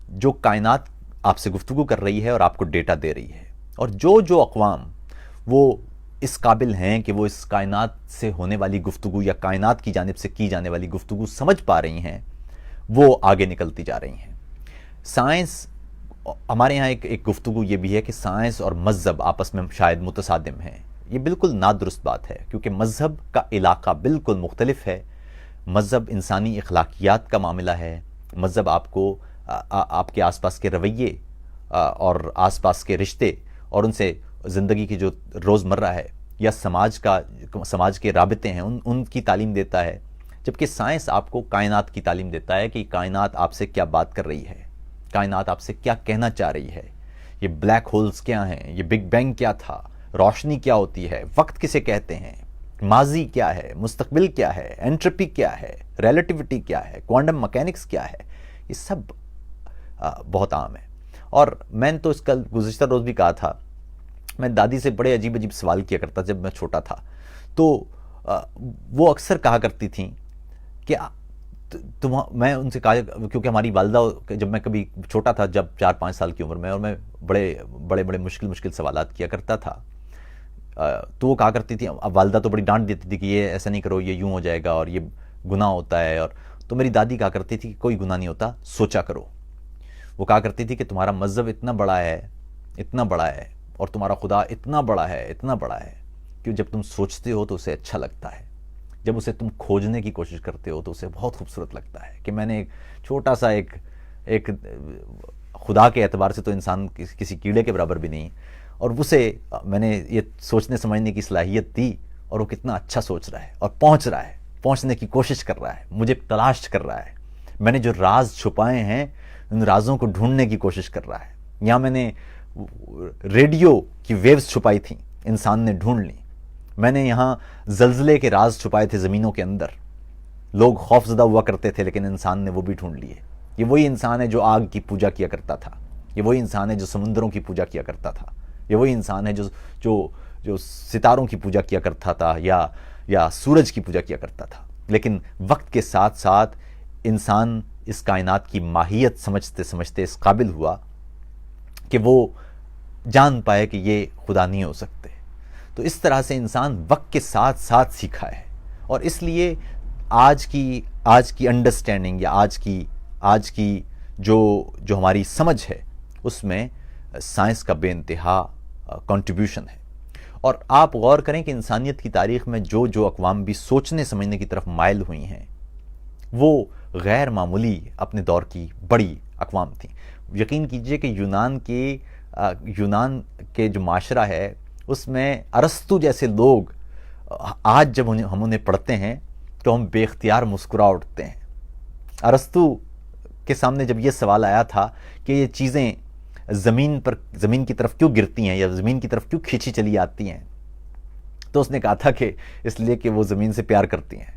جو کائنات آپ سے گفتگو کر رہی ہے اور آپ کو ڈیٹا دے رہی ہے، اور جو اقوام وہ اس قابل ہیں کہ وہ اس کائنات سے ہونے والی گفتگو یا کائنات کی جانب سے کی جانے والی گفتگو سمجھ پا رہی ہیں، وہ آگے نکلتی جا رہی ہیں. سائنس، ہمارے یہاں ایک گفتگو یہ بھی ہے کہ سائنس اور مذہب آپس میں شاید متصادم ہیں. یہ بالکل نادرست بات ہے، کیونکہ مذہب کا علاقہ بالکل مختلف ہے. مذہب انسانی اخلاقیات کا معاملہ ہے. مذہب آپ کو آپ کے آس پاس کے رویے اور آس پاس کے رشتے اور ان سے زندگی کی جو روزمرہ ہے یا سماج کے رابطے ہیں ان کی تعلیم دیتا ہے، جبکہ سائنس آپ کو کائنات کی تعلیم دیتا ہے کہ کائنات آپ سے کیا بات کر رہی ہے، کائنات آپ سے کیا کہنا چاہ رہی ہے. یہ بلیک ہولز کیا ہیں، یہ بگ بینگ کیا تھا، روشنی کیا ہوتی ہے، وقت کسے کہتے ہیں، ماضی کیا ہے، مستقبل کیا ہے، انٹروپی کیا ہے، ریلیٹیوٹی کیا ہے، کوانٹم مکینکس کیا ہے. یہ سب بہت عام ہے. اور میں نے تو اس کا گزشتہ روز بھی کہا تھا، میں دادی سے بڑے عجیب سوال کیا کرتا جب میں چھوٹا تھا. تو وہ اکثر کہا کرتی تھیں کہ میں ان سے کہا، کیونکہ ہماری والدہ جب میں کبھی چھوٹا تھا، جب 4-5 سال کی عمر میں، اور میں بڑے مشکل سوالات کیا کرتا تھا، تو وہ کہا کرتی تھی، اب والدہ تو بڑی ڈانٹ دیتی تھی کہ یہ ایسا نہیں کرو، یہ یوں ہو جائے گا اور یہ گناہ ہوتا ہے. اور تو میری دادی کہا کرتی تھی کہ کوئی گناہ نہیں ہوتا، سوچا کرو. وہ کہا کرتی تھی کہ تمہارا مذہب اتنا بڑا ہے اور تمہارا خدا اتنا بڑا ہے کہ جب تم سوچتے ہو تو اسے اچھا لگتا ہے، جب اسے تم کھوجنے کی کوشش کرتے ہو تو اسے بہت خوبصورت لگتا ہے. کہ میں نے ایک چھوٹا سا ایک خدا کے اعتبار سے تو انسان کسی کیڑے کے برابر بھی نہیں، اور اسے میں نے یہ سوچنے سمجھنے کی صلاحیت دی، اور وہ کتنا اچھا سوچ رہا ہے اور پہنچنے کی کوشش کر رہا ہے، مجھے تلاش کر رہا ہے. میں نے جو راز چھپائے ہیں ان رازوں کو ڈھونڈنے کی کوشش کر رہا ہے. یہاں میں نے ریڈیو کی ویوز چھپائی تھیں، انسان نے ڈھونڈ لی. میں نے یہاں زلزلے کے راز چھپائے تھے زمینوں کے اندر، لوگ خوف زدہ ہوا کرتے تھے لیکن انسان نے وہ بھی ڈھونڈ لیے. یہ وہی انسان ہے جو آگ کی پوجا کیا کرتا تھا، یہ وہی انسان ہے جو سمندروں کی پوجا کیا کرتا تھا، یہ وہی انسان ہے جو ستاروں کی پوجا کیا کرتا تھا یا سورج کی پوجا کیا کرتا تھا. لیکن وقت کے ساتھ ساتھ انسان اس کائنات کی ماہیت سمجھتے سمجھتے اس قابل ہوا کہ وہ جان پائے کہ یہ خدا نہیں ہو سکتے. تو اس طرح سے انسان وقت کے ساتھ ساتھ سیکھا ہے، اور اس لیے آج کی انڈرسٹینڈنگ یا آج کی جو ہماری سمجھ ہے اس میں سائنس کا بے انتہا کنٹریبیوشن ہے. اور آپ غور کریں کہ انسانیت کی تاریخ میں جو اقوام بھی سوچنے سمجھنے کی طرف مائل ہوئی ہیں وہ غیر معمولی اپنے دور کی بڑی اقوام تھیں. یقین کیجئے کہ یونان کے جو معاشرہ ہے اس میں ارسطو جیسے لوگ آج جب ہم انہیں پڑھتے ہیں تو ہم بے اختیار مسکرا اٹھتے ہیں. ارسطو کے سامنے جب یہ سوال آیا تھا کہ یہ چیزیں زمین کی طرف کیوں گرتی ہیں یا زمین کی طرف کیوں کھینچی چلی آتی ہیں، تو اس نے کہا تھا کہ اس لیے کہ وہ زمین سے پیار کرتی ہیں.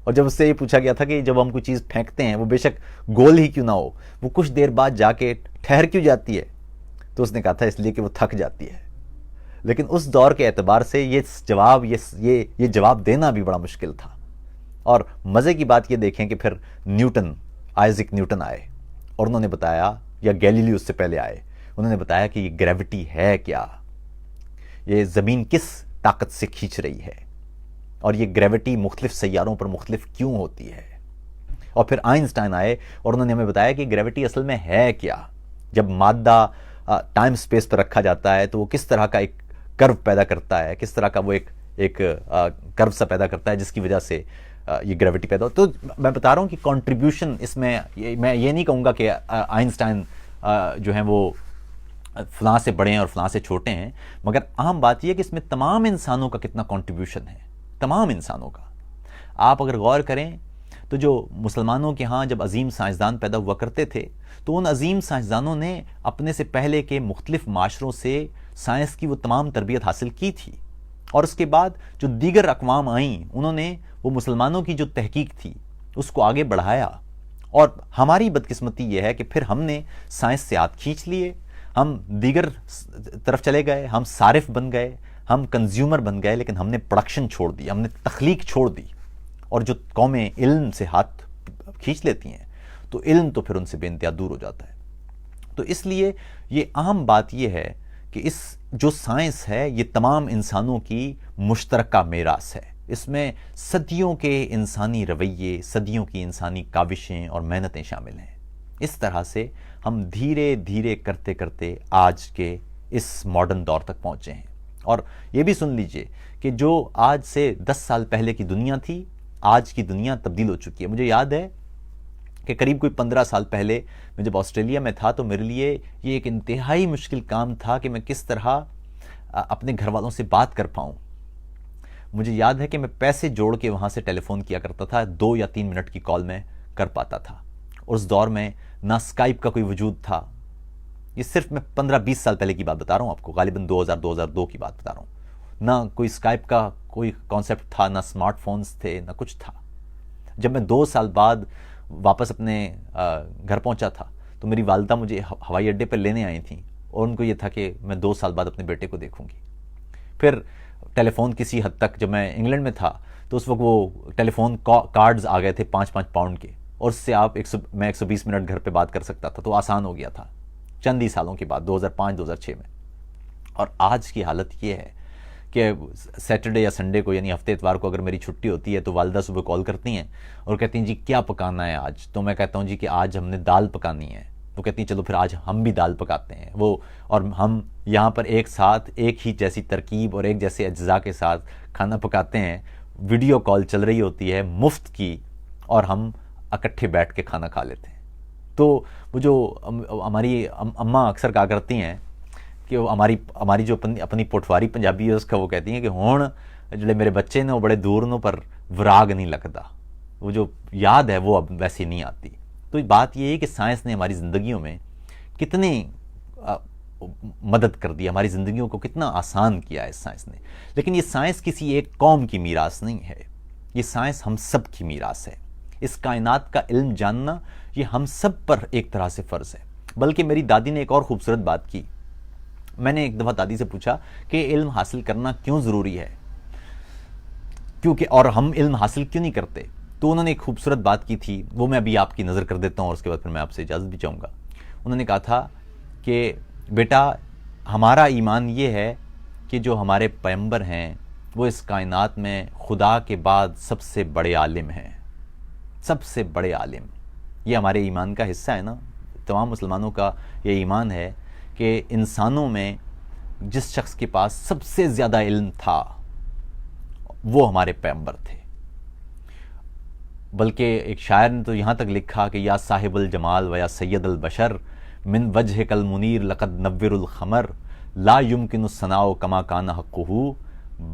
اور جب اس سے یہ پوچھا گیا تھا کہ جب ہم کوئی چیز پھینکتے ہیں وہ بے شک گول ہی کیوں نہ ہو، وہ کچھ دیر بعد جا کے ٹھہر کیوں جاتی ہے، تو اس نے کہا تھا اس لیے کہ وہ تھک جاتی ہے. لیکن اس دور کے اعتبار سے یہ جواب دینا بھی بڑا مشکل تھا. اور مزے کی بات یہ دیکھیں کہ پھر آئزک نیوٹن آئے اور انہوں نے بتایا یا گیلیلیو اس سے پہلے آئے، انہوں نے بتایا کہ یہ گریوٹی ہے کیا، یہ زمین کس طاقت سے کھینچ رہی ہے، اور یہ گریوٹی مختلف سیاروں پر مختلف کیوں ہوتی ہے۔ اور پھر آئنسٹائن آئے اور انہوں نے ہمیں بتایا کہ گریوٹی اصل میں ہے کیا، جب مادہ ٹائم سپیس پر رکھا جاتا ہے تو وہ کس طرح کا ایک کرو پیدا کرتا ہے، کس طرح کا وہ ایک کرو سا پیدا کرتا ہے جس کی وجہ سے یہ گریوٹی پیدا ہو۔ تو میں بتا رہا ہوں کہ کنٹریبیوشن اس میں یہ نہیں کہوں گا کہ آئنسٹائن جو ہیں وہ فلاں سے بڑے ہیں اور فلاں سے چھوٹے ہیں، مگر اہم بات یہ ہے کہ اس میں تمام انسانوں کا کتنا کنٹریبیوشن ہے، تمام انسانوں کا۔ آپ اگر غور کریں تو جو مسلمانوں کے ہاں جب عظیم سائنسدان پیدا ہوا کرتے تھے تو ان عظیم سائنسدانوں نے اپنے سے پہلے کے مختلف معاشروں سے سائنس کی وہ تمام تربیت حاصل کی تھی، اور اس کے بعد جو دیگر اقوام آئیں انہوں نے وہ مسلمانوں کی جو تحقیق تھی اس کو آگے بڑھایا، اور ہماری بدقسمتی یہ ہے کہ پھر ہم نے سائنس سے ہاتھ کھینچ لیے، ہم دیگر طرف چلے گئے، ہم صارف بن گئے، ہم کنزیومر بن گئے، لیکن ہم نے پروڈکشن چھوڑ دی، ہم نے تخلیق چھوڑ دی۔ اور جو قومیں علم سے ہاتھ کھینچ لیتی ہیں تو علم تو پھر ان سے بے انتہا دور ہو جاتا ہے۔ تو اس لیے یہ اہم بات یہ ہے کہ اس جو سائنس ہے یہ تمام انسانوں کی مشترکہ میراث ہے، اس میں صدیوں کے انسانی رویے، صدیوں کی انسانی کاوشیں اور محنتیں شامل ہیں۔ اس طرح سے ہم دھیرے دھیرے کرتے کرتے آج کے اس ماڈرن دور تک پہنچے ہیں۔ اور یہ بھی سن لیجئے کہ جو آج سے 10 سال پہلے کی دنیا تھی، آج کی دنیا تبدیل ہو چکی ہے۔ مجھے یاد ہے کہ قریب کوئی 15 سال پہلے میں جب آسٹریلیا میں تھا تو میرے لیے یہ ایک انتہائی مشکل کام تھا کہ میں کس طرح اپنے گھر والوں سے بات کر پاؤں۔ مجھے یاد ہے کہ میں پیسے جوڑ کے وہاں سے ٹیلی فون کیا کرتا تھا، 2 یا 3 منٹ کی کال میں کر پاتا تھا۔ اس دور میں نہ اسکائپ کا کوئی وجود تھا، یہ صرف میں 15-20 سال پہلے کی بات بتا رہا ہوں آپ کو، غالباً 2000-2002 کی بات بتا رہا ہوں۔ نہ کوئی اسکائپ کا کوئی کانسیپٹ تھا، نہ اسمارٹ فونز تھے، نہ کچھ تھا۔ جب میں 2 سال بعد واپس اپنے گھر پہنچا تھا تو میری والدہ مجھے ہوائی اڈے پر لینے آئی تھیں، اور ان کو یہ تھا کہ میں 2 سال بعد اپنے بیٹے کو دیکھوں گی۔ پھر ٹیلی فون کسی حد تک، جب میں انگلینڈ میں تھا تو اس وقت وہ ٹیلی فون کارڈز آ گئے تھے 5-5 پاؤنڈ کے، اور اس سے آپ میں 120 منٹ گھر پہ بات کر سکتا تھا، تو آسان ہو گیا تھا چند ہی سالوں کے بعد، 2005-2006 میں۔ اور آج کی حالت یہ ہے کہ سیٹرڈے یا سنڈے کو یعنی ہفتے اتوار کو اگر میری چھٹی ہوتی ہے تو والدہ صبح کال کرتی ہیں اور کہتی ہیں جی کیا پکانا ہے آج، تو میں کہتا ہوں جی کہ آج ہم نے دال پکانی ہے۔ وہ کہتی ہیں چلو پھر آج ہم بھی دال پکاتے ہیں، اور ہم یہاں پر ایک ساتھ ایک ہی جیسی ترکیب اور ایک جیسے اجزاء کے ساتھ کھانا پکاتے ہیں، ویڈیو کال چل رہی ہوتی ہے مفت کی، اور ہم اکٹھے بیٹھ کے کھانا کھا لیتے ہیں۔ تو وہ جو ہماری اماں اکثر کہا کرتی ہیں کہ وہ ہماری جو اپنی پٹواری پنجابی ہے اس کا، وہ کہتی ہیں کہ ہون جڑے میرے بچے نے وہ بڑے دور نوں پر وراگ نہیں لگتا، وہ جو یاد ہے وہ اب ویسی نہیں آتی۔ تو بات یہ ہے کہ سائنس نے ہماری زندگیوں میں کتنی مدد کر دی، ہماری زندگیوں کو کتنا آسان کیا ہے سائنس نے۔ لیکن یہ سائنس کسی ایک قوم کی میراث نہیں ہے، یہ سائنس ہم سب کی میراث ہے۔ اس کائنات کا علم جاننا یہ ہم سب پر ایک طرح سے فرض ہے۔ بلکہ میری دادی نے ایک اور خوبصورت بات کی، میں نے ایک دفعہ دادی سے پوچھا کہ علم حاصل کرنا کیوں ضروری ہے، کیونکہ اور ہم علم حاصل کیوں نہیں کرتے، تو انہوں نے ایک خوبصورت بات کی تھی، وہ میں ابھی آپ کی نظر کر دیتا ہوں اور اس کے بعد پھر میں آپ سے اجازت بھی چاہوں گا۔ انہوں نے کہا تھا کہ بیٹا ہمارا ایمان یہ ہے کہ جو ہمارے پیغمبر ہیں وہ اس کائنات میں خدا کے بعد سب سے بڑے عالم ہیں، سب سے بڑے عالم۔ یہ ہمارے ایمان کا حصہ ہے نا، تمام مسلمانوں کا یہ ایمان ہے کہ انسانوں میں جس شخص کے پاس سب سے زیادہ علم تھا وہ ہمارے پیغمبر تھے۔ بلکہ ایک شاعر نے تو یہاں تک لکھا کہ یا صاحب الجمال و یا سید البشر من وجہ کل منیر لقد نور الخمر لا یمکن الثناء کما کان حقہ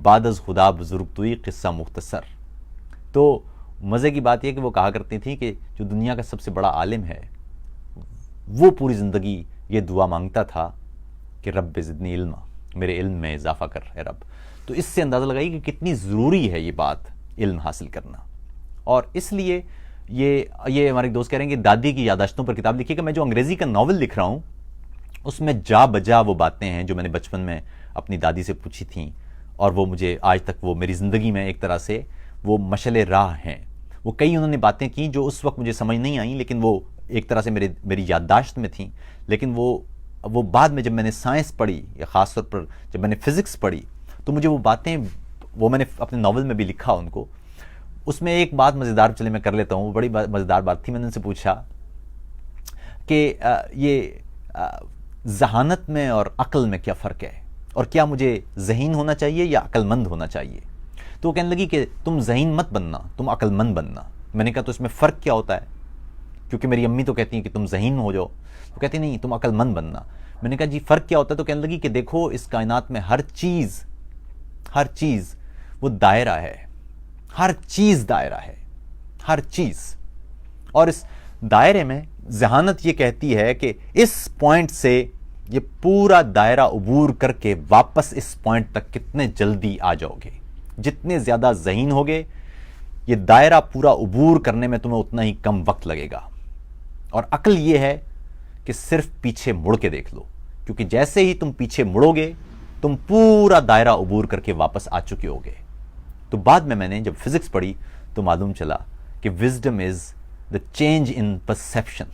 بعد از خدا بزرگ توئی قصہ مختصر۔ تو مزے کی بات یہ کہ وہ کہا کرتی تھی کہ جو دنیا کا سب سے بڑا عالم ہے وہ پوری زندگی یہ دعا مانگتا تھا کہ رب زدنی علما، میرے علم میں اضافہ کر اے رب۔ تو اس سے اندازہ لگائی کہ کتنی ضروری ہے یہ بات، علم حاصل کرنا۔ اور اس لیے یہ ہمارے دوست کہہ رہے ہیں کہ دادی کی یادداشتوں پر کتاب لکھی کہ میں جو انگریزی کا ناول لکھ رہا ہوں اس میں جا بجا وہ باتیں ہیں جو میں نے بچپن میں اپنی دادی سے پوچھی تھیں، اور وہ مجھے آج تک وہ میری زندگی میں ایک طرح سے وہ مشعل راہ ہیں۔ وہ کئی انہوں نے باتیں کی جو اس وقت مجھے سمجھ نہیں آئیں، لیکن وہ ایک طرح سے میری یادداشت میں تھیں، لیکن وہ بعد میں جب میں نے سائنس پڑھی، یا خاص طور پر جب میں نے فزکس پڑھی، تو مجھے وہ باتیں، وہ میں نے اپنے ناول میں بھی لکھا ان کو. اس میں ایک بات مزیدار، چلے میں کر لیتا ہوں، وہ بڑی مزیدار بات تھی. میں نے ان سے پوچھا کہ یہ ذہانت میں اور عقل میں کیا فرق ہے، اور کیا مجھے ذہین ہونا چاہیے یا عقل مند ہونا چاہیے؟ تو وہ کہنے لگی کہ تم ذہین مت بننا، تم عقل مند بننا. میں نے کہا تو اس میں فرق کیا ہوتا ہے؟ کیونکہ میری امی تو کہتی ہیں کہ تم ذہین ہو جاؤ، وہ کہتی نہیں تم عقل مند بننا. میں نے کہا جی فرق کیا ہوتا ہے؟ تو کہنے لگی کہ دیکھو اس کائنات میں ہر چیز وہ دائرہ ہے، ہر چیز دائرہ ہے، ہر چیز. اور اس دائرے میں ذہانت یہ کہتی ہے کہ اس پوائنٹ سے یہ پورا دائرہ عبور کر کے واپس اس پوائنٹ تک کتنے جلدی آ جاؤ گے. جتنے زیادہ ذہین ہوگے، یہ دائرہ پورا عبور کرنے میں تمہیں اتنا ہی کم وقت لگے گا. اور عقل یہ ہے کہ صرف پیچھے مڑ کے دیکھ لو، کیونکہ جیسے ہی تم پیچھے مڑو گے تم پورا دائرہ عبور کر کے واپس آ چکے ہوگے. تو بعد میں نے جب فزکس پڑھی تو معلوم چلا کہ wisdom is the change in perception.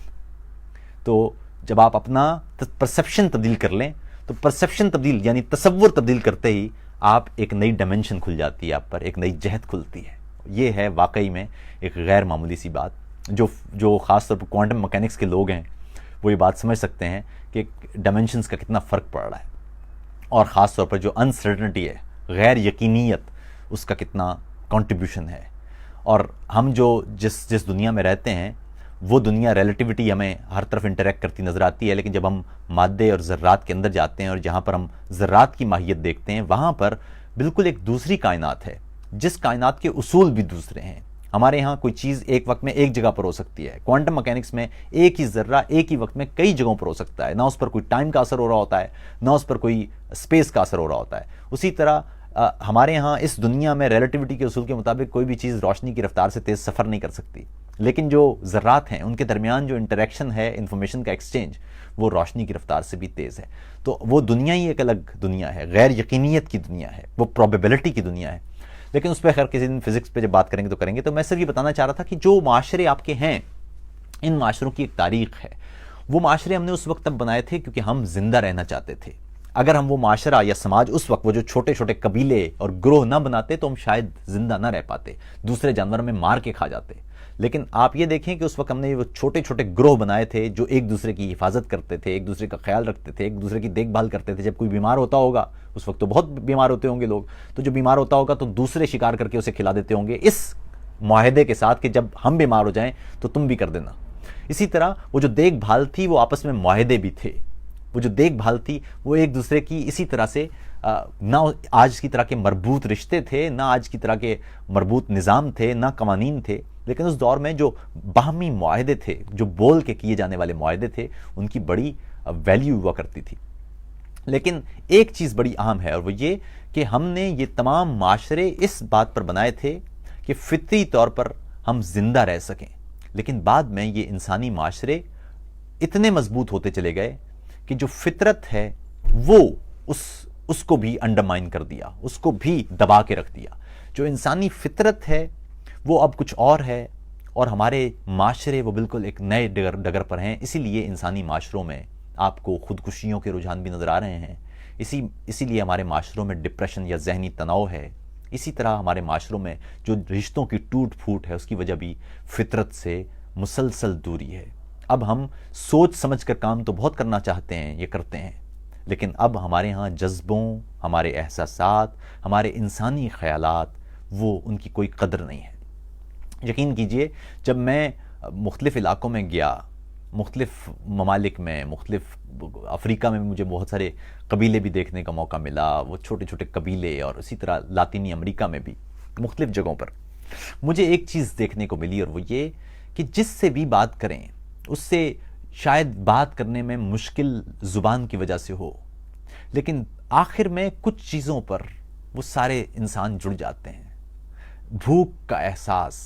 تو جب آپ اپنا پرسیپشن تبدیل کر لیں تو پرسیپشن تبدیل یعنی تصور تبدیل کرتے ہی آپ ایک نئی ڈائمنشن کھل جاتی ہے، آپ پر ایک نئی جہت کھلتی ہے. یہ ہے واقعی میں ایک غیر معمولی سی بات، جو خاص طور پر کوانٹم مکینکس کے لوگ ہیں وہ یہ بات سمجھ سکتے ہیں کہ ڈائمنشنز کا کتنا فرق پڑ رہا ہے، اور خاص طور پر جو انسرٹنٹی ہے، غیر یقینیت، اس کا کتنا کنٹریبیوشن ہے. اور ہم جس دنیا میں رہتے ہیں وہ دنیا ریلیٹیوٹی ہمیں ہر طرف انٹریکٹ کرتی نظر آتی ہے، لیکن جب ہم مادے اور ذرات کے اندر جاتے ہیں اور جہاں پر ہم ذرات کی ماہیت دیکھتے ہیں، وہاں پر بالکل ایک دوسری کائنات ہے، جس کائنات کے اصول بھی دوسرے ہیں. ہمارے ہاں کوئی چیز ایک وقت میں ایک جگہ پر ہو سکتی ہے، کوانٹم مکینکس میں ایک ہی ذرہ ایک ہی وقت میں کئی جگہوں پر ہو سکتا ہے، نہ اس پر کوئی ٹائم کا اثر ہو رہا ہوتا ہے، نہ اس پر کوئی اسپیس کا اثر ہو رہا ہوتا ہے. اسی طرح ہمارے ہاں اس دنیا میں ریلیٹیوٹی کے اصول کے مطابق کوئی بھی چیز روشنی کی رفتار سے تیز سفر نہیں کر سکتی، لیکن جو ذرات ہیں ان کے درمیان جو انٹریکشن ہے، انفارمیشن کا ایکسچینج، وہ روشنی کی رفتار سے بھی تیز ہے. تو وہ دنیا ہی ایک الگ دنیا ہے، غیر یقینیت کی دنیا ہے، وہ پروبیبلٹی کی دنیا ہے. لیکن اس پہ خیر کسی دن فزکس پہ جب بات کریں گے تو کریں گے. تو میں صرف یہ بتانا چاہ رہا تھا کہ جو معاشرے آپ کے ہیں، ان معاشروں کی ایک تاریخ ہے. وہ معاشرے ہم نے اس وقت تب بنائے تھے کیونکہ ہم زندہ رہنا چاہتے تھے. اگر ہم وہ معاشرہ یا سماج اس وقت وہ جو چھوٹے چھوٹے قبیلے اور گروہ نہ بناتے تو ہم شاید زندہ نہ رہ پاتے، دوسرے جانوروں میں مار کے کھا جاتے. لیکن آپ یہ دیکھیں کہ اس وقت ہم نے وہ چھوٹے چھوٹے گروہ بنائے تھے جو ایک دوسرے کی حفاظت کرتے تھے، ایک دوسرے کا خیال رکھتے تھے، ایک دوسرے کی دیکھ بھال کرتے تھے. جب کوئی بیمار ہوتا ہوگا، اس وقت تو بہت بیمار ہوتے ہوں گے لوگ، تو جو بیمار ہوتا ہوگا تو دوسرے شکار کر کے اسے کھلا دیتے ہوں گے، اس معاہدے کے ساتھ کہ جب ہم بیمار ہو جائیں تو تم بھی کر دینا. اسی طرح وہ جو دیکھ بھال تھی وہ آپس میں معاہدے بھی تھے. وہ جو دیکھ بھال تھی وہ ایک دوسرے کی اسی طرح سے نہ آج کی طرح کے مربوط رشتے تھے، نہ آج کی طرح کے مربوط نظام تھے، نہ قوانین تھے. لیکن اس دور میں جو باہمی معاہدے تھے، جو بول کے کیے جانے والے معاہدے تھے، ان کی بڑی ویلیو ہوا کرتی تھی. لیکن ایک چیز بڑی اہم ہے، اور وہ یہ کہ ہم نے یہ تمام معاشرے اس بات پر بنائے تھے کہ فطری طور پر ہم زندہ رہ سکیں. لیکن بعد میں یہ انسانی معاشرے اتنے مضبوط ہوتے چلے گئے کہ جو فطرت ہے وہ اس کو بھی انڈرمائن کر دیا، اس کو بھی دبا کے رکھ دیا. جو انسانی فطرت ہے وہ اب کچھ اور ہے، اور ہمارے معاشرے وہ بالکل ایک نئے ڈگر پر ہیں. اسی لیے انسانی معاشروں میں آپ کو خودکشیوں کے رجحان بھی نظر آ رہے ہیں. اسی لیے ہمارے معاشروں میں ڈپریشن یا ذہنی تناؤ ہے. اسی طرح ہمارے معاشروں میں جو رشتوں کی ٹوٹ پھوٹ ہے اس کی وجہ بھی فطرت سے مسلسل دوری ہے. اب ہم سوچ سمجھ کر کام تو بہت کرنا چاہتے ہیں، یہ کرتے ہیں، لیکن اب ہمارے ہاں جذبوں، ہمارے احساسات، ہمارے انسانی خیالات، وہ ان کی کوئی قدر نہیں ہے. یقین کیجئے جب میں مختلف علاقوں میں گیا، مختلف ممالک میں، مختلف افریقہ میں مجھے بہت سارے قبیلے بھی دیکھنے کا موقع ملا، وہ چھوٹے چھوٹے قبیلے، اور اسی طرح لاطینی امریکہ میں بھی مختلف جگہوں پر مجھے ایک چیز دیکھنے کو ملی، اور وہ یہ کہ جس سے بھی بات کریں اس سے شاید بات کرنے میں مشکل زبان کی وجہ سے ہو، لیکن آخر میں کچھ چیزوں پر وہ سارے انسان جڑ جاتے ہیں. بھوک کا احساس،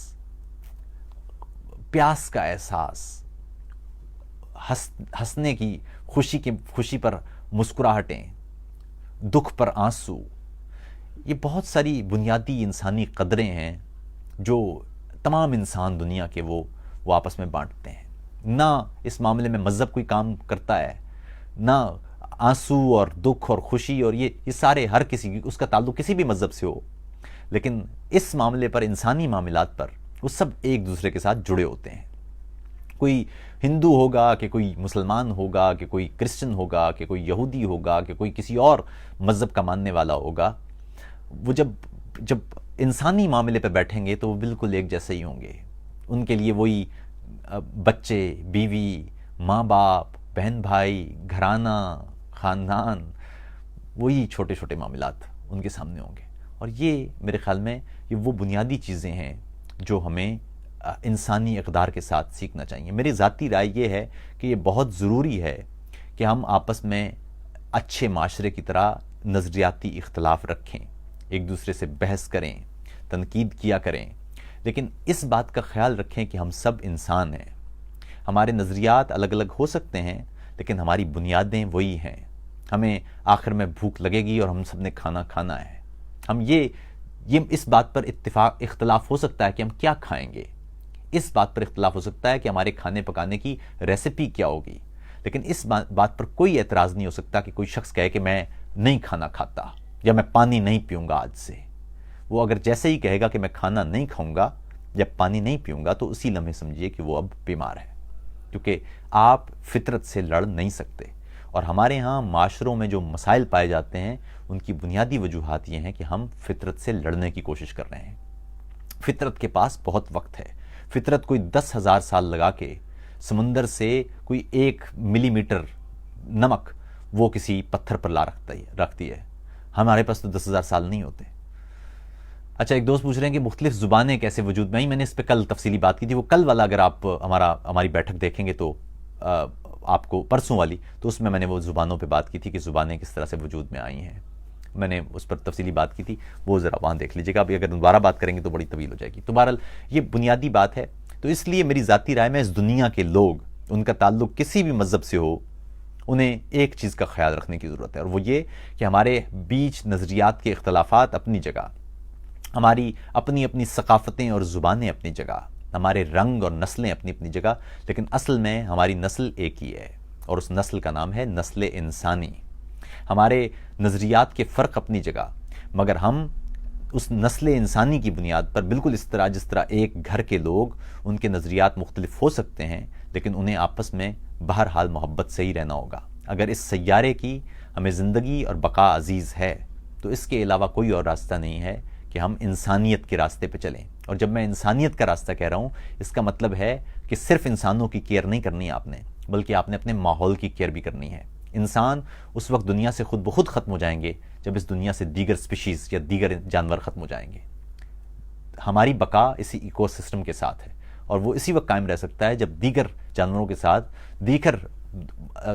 پیاس کا احساس، ہنسنے کی خوشی پر مسکراہٹیں، دکھ پر آنسو، یہ بہت ساری بنیادی انسانی قدریں ہیں جو تمام انسان دنیا کے وہ آپس میں بانٹتے ہیں. نہ اس معاملے میں مذہب کوئی کام کرتا ہے، نہ آنسو اور دکھ اور خوشی اور یہ سارے ہر کسی اس کا تعلق کسی بھی مذہب سے ہو، لیکن اس معاملے پر، انسانی معاملات پر، وہ سب ایک دوسرے کے ساتھ جڑے ہوتے ہیں۔ کوئی ہندو ہوگا کہ کوئی مسلمان ہوگا کہ کوئی کرسچن ہوگا کہ کوئی یہودی ہوگا کہ کوئی کسی اور مذہب کا ماننے والا ہوگا، وہ جب انسانی معاملے پہ بیٹھیں گے تو وہ بالکل ایک جیسے ہی ہوں گے۔ ان کے لیے وہی بچے، بیوی، ماں باپ، بہن بھائی، گھرانہ، خاندان، وہی چھوٹے چھوٹے معاملات ان کے سامنے ہوں گے۔ اور یہ میرے خیال میں یہ وہ بنیادی چیزیں ہیں جو ہمیں انسانی اقدار کے ساتھ سیکھنا چاہیے۔ میری ذاتی رائے یہ ہے کہ یہ بہت ضروری ہے کہ ہم آپس میں اچھے معاشرے کی طرح نظریاتی اختلاف رکھیں، ایک دوسرے سے بحث کریں، تنقید کیا کریں، لیکن اس بات کا خیال رکھیں کہ ہم سب انسان ہیں۔ ہمارے نظریات الگ الگ ہو سکتے ہیں لیکن ہماری بنیادیں وہی ہیں۔ ہمیں آخر میں بھوک لگے گی اور ہم سب نے کھانا کھانا ہے۔ ہم یہ اس بات پر اختلاف ہو سکتا ہے کہ ہم کیا کھائیں گے، اس بات پر اختلاف ہو سکتا ہے کہ ہمارے کھانے پکانے کی ریسیپی کیا ہوگی، لیکن اس بات پر کوئی اعتراض نہیں ہو سکتا کہ کوئی شخص کہے کہ میں نہیں کھانا کھاتا یا میں پانی نہیں پیوں گا آج سے۔ وہ اگر جیسے ہی کہے گا کہ میں کھانا نہیں کھاؤں گا یا پانی نہیں پیوں گا تو اسی لمحے سمجھیے کہ وہ اب بیمار ہے، کیونکہ آپ فطرت سے لڑ نہیں سکتے۔ اور ہمارے ہاں معاشروں میں جو مسائل پائے جاتے ہیں ان کی بنیادی وجوہات یہ ہیں کہ ہم فطرت سے لڑنے کی کوشش کر رہے ہیں۔ فطرت کے پاس بہت وقت ہے۔ فطرت کوئی 10,000 سال لگا کے سمندر سے کوئی 1 ملی میٹر نمک وہ کسی پتھر پر رکھتی ہے۔ ہمارے پاس تو 10,000 سال نہیں ہوتے۔ اچھا، ایک دوست پوچھ رہے ہیں کہ مختلف زبانیں کیسے وجود میں آئیں۔ میں نے اس پہ کل تفصیلی بات کی تھی، وہ کل والا اگر آپ ہماری بیٹھک دیکھیں گے تو آپ کو، پرسوں والی، تو اس میں نے وہ زبانوں پہ بات کی تھی کہ زبانیں کس طرح سے وجود میں آئی ہیں۔ میں نے اس پر تفصیلی بات کی تھی، وہ ذرا وہاں دیکھ لیجیے گا۔ ابھی اگر دوبارہ بات کریں گے تو بڑی طویل ہو جائے گی۔ تو بہرحال یہ بنیادی بات ہے۔ تو اس لیے میری ذاتی رائے میں اس دنیا کے لوگ، ان کا تعلق کسی بھی مذہب سے ہو، انہیں ایک چیز کا خیال رکھنے کی ضرورت ہے، اور وہ یہ کہ ہمارے بیچ نظریات کے اختلافات اپنی جگہ، ہماری اپنی اپنی ثقافتیں اور زبانیں اپنی جگہ، ہمارے رنگ اور نسلیں اپنی اپنی جگہ، لیکن اصل میں ہماری نسل ایک ہی ہے، اور اس نسل کا نام ہے نسل انسانی۔ ہمارے نظریات کے فرق اپنی جگہ، مگر ہم اس نسل انسانی کی بنیاد پر بالکل جس طرح ایک گھر کے لوگ، ان کے نظریات مختلف ہو سکتے ہیں لیکن انہیں آپس میں بہرحال محبت سے ہی رہنا ہوگا۔ اگر اس سیارے کی ہمیں زندگی اور بقا عزیز ہے تو اس کے علاوہ کوئی اور راستہ نہیں ہے کہ ہم انسانیت کے راستے پہ چلیں۔ اور جب میں انسانیت کا راستہ کہہ رہا ہوں، اس کا مطلب ہے کہ صرف انسانوں کی کیئر نہیں کرنی ہے آپ نے، بلکہ آپ نے اپنے ماحول کی کیئر بھی کرنی ہے۔ انسان اس وقت دنیا سے خود بخود ختم ہو جائیں گے جب اس دنیا سے دیگر سپیشیز یا دیگر جانور ختم ہو جائیں گے۔ ہماری بقا اسی ایکو سسٹم کے ساتھ ہے، اور وہ اسی وقت قائم رہ سکتا ہے جب دیگر جانوروں کے ساتھ، دیگر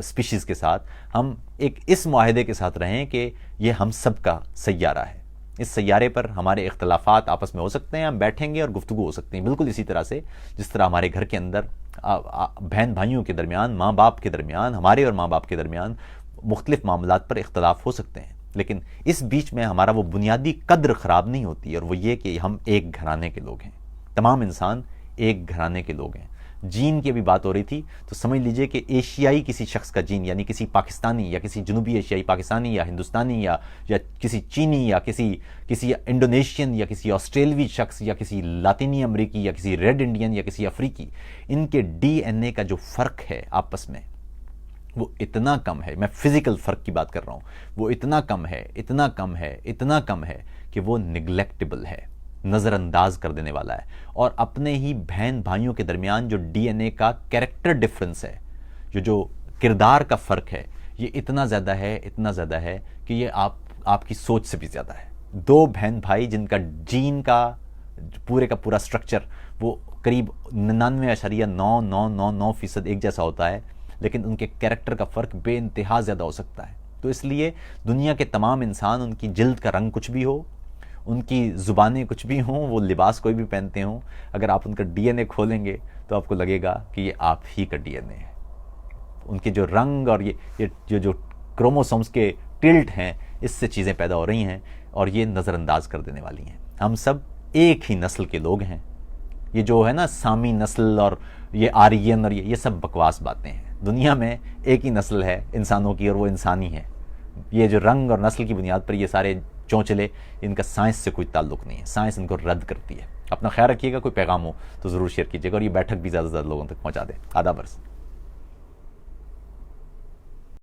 سپیشیز کے ساتھ ہم ایک اس معاہدے کے ساتھ رہیں کہ یہ ہم سب کا سیارہ ہے۔ اس سیارے پر ہمارے اختلافات آپس میں ہو سکتے ہیں، ہم بیٹھیں گے اور گفتگو ہو سکتی ہیں، بالکل اسی طرح سے جس طرح ہمارے گھر کے اندر بہن بھائیوں کے درمیان، ماں باپ کے درمیان، ہمارے اور ماں باپ کے درمیان مختلف معاملات پر اختلاف ہو سکتے ہیں، لیکن اس بیچ میں ہمارا وہ بنیادی قدر خراب نہیں ہوتی، اور وہ یہ کہ ہم ایک گھرانے کے لوگ ہیں۔ تمام انسان ایک گھرانے کے لوگ ہیں۔ جین کی بھی بات ہو رہی تھی، تو سمجھ لیجئے کہ ایشیائی کسی شخص کا جین، یعنی کسی پاکستانی یا کسی جنوبی ایشیائی پاکستانی یا ہندوستانی یا کسی چینی یا کسی انڈونیشین یا کسی آسٹریلوی شخص یا کسی لاطینی امریکی یا کسی ریڈ انڈین یا کسی افریقی، ان کے ڈی این اے کا جو فرق ہے آپس میں، وہ اتنا کم ہے۔ میں فزیکل فرق کی بات کر رہا ہوں، وہ اتنا کم ہے، اتنا کم ہے، اتنا کم ہے کہ وہ نگلیکٹیبل ہے، نظر انداز کر دینے والا ہے۔ اور اپنے ہی بہن بھائیوں کے درمیان جو ڈی این اے کا کیریکٹر ڈفرنس ہے، جو کردار کا فرق ہے، یہ اتنا زیادہ ہے کہ یہ آپ کی سوچ سے بھی زیادہ ہے۔ 2 بہن بھائی جن کا جین کا پورا سٹرکچر وہ قریب 99.9999% ایک جیسا ہوتا ہے، لیکن ان کے کیریکٹر کا فرق بے انتہا زیادہ ہو سکتا ہے۔ تو اس لیے دنیا کے تمام انسان، ان کی جلد کا رنگ کچھ بھی ہو، ان کی زبانیں کچھ بھی ہوں، وہ لباس کوئی بھی پہنتے ہوں، اگر آپ ان کا ڈی این اے کھولیں گے تو آپ کو لگے گا کہ یہ آپ ہی کا ڈی این اے ہے۔ ان کے جو رنگ اور یہ جو کروموسومز کے ٹلٹ ہیں، اس سے چیزیں پیدا ہو رہی ہیں، اور یہ نظر انداز کر دینے والی ہیں۔ ہم سب ایک ہی نسل کے لوگ ہیں، یہ جو ہے نا سامی نسل اور یہ آرین اور یہ سب بکواس باتیں ہیں. دنیا میں ایک ہی نسل ہے انسانوں کی اور وہ انسانی ہے. یہ جو رنگ اور نسل کی بنیاد پر یہ سارے چونچلے، ان کا سائنس سے کوئی تعلق نہیں ہے. سائنس ان کو رد کرتی ہے. اپنا خیال رکھیے گا. کوئی پیغام ہو تو ضرور شیئر کیجیے گا، اور یہ بیٹھک بھی زیادہ سے زیادہ لوگوں تک پہنچا دیں. آداب عرض.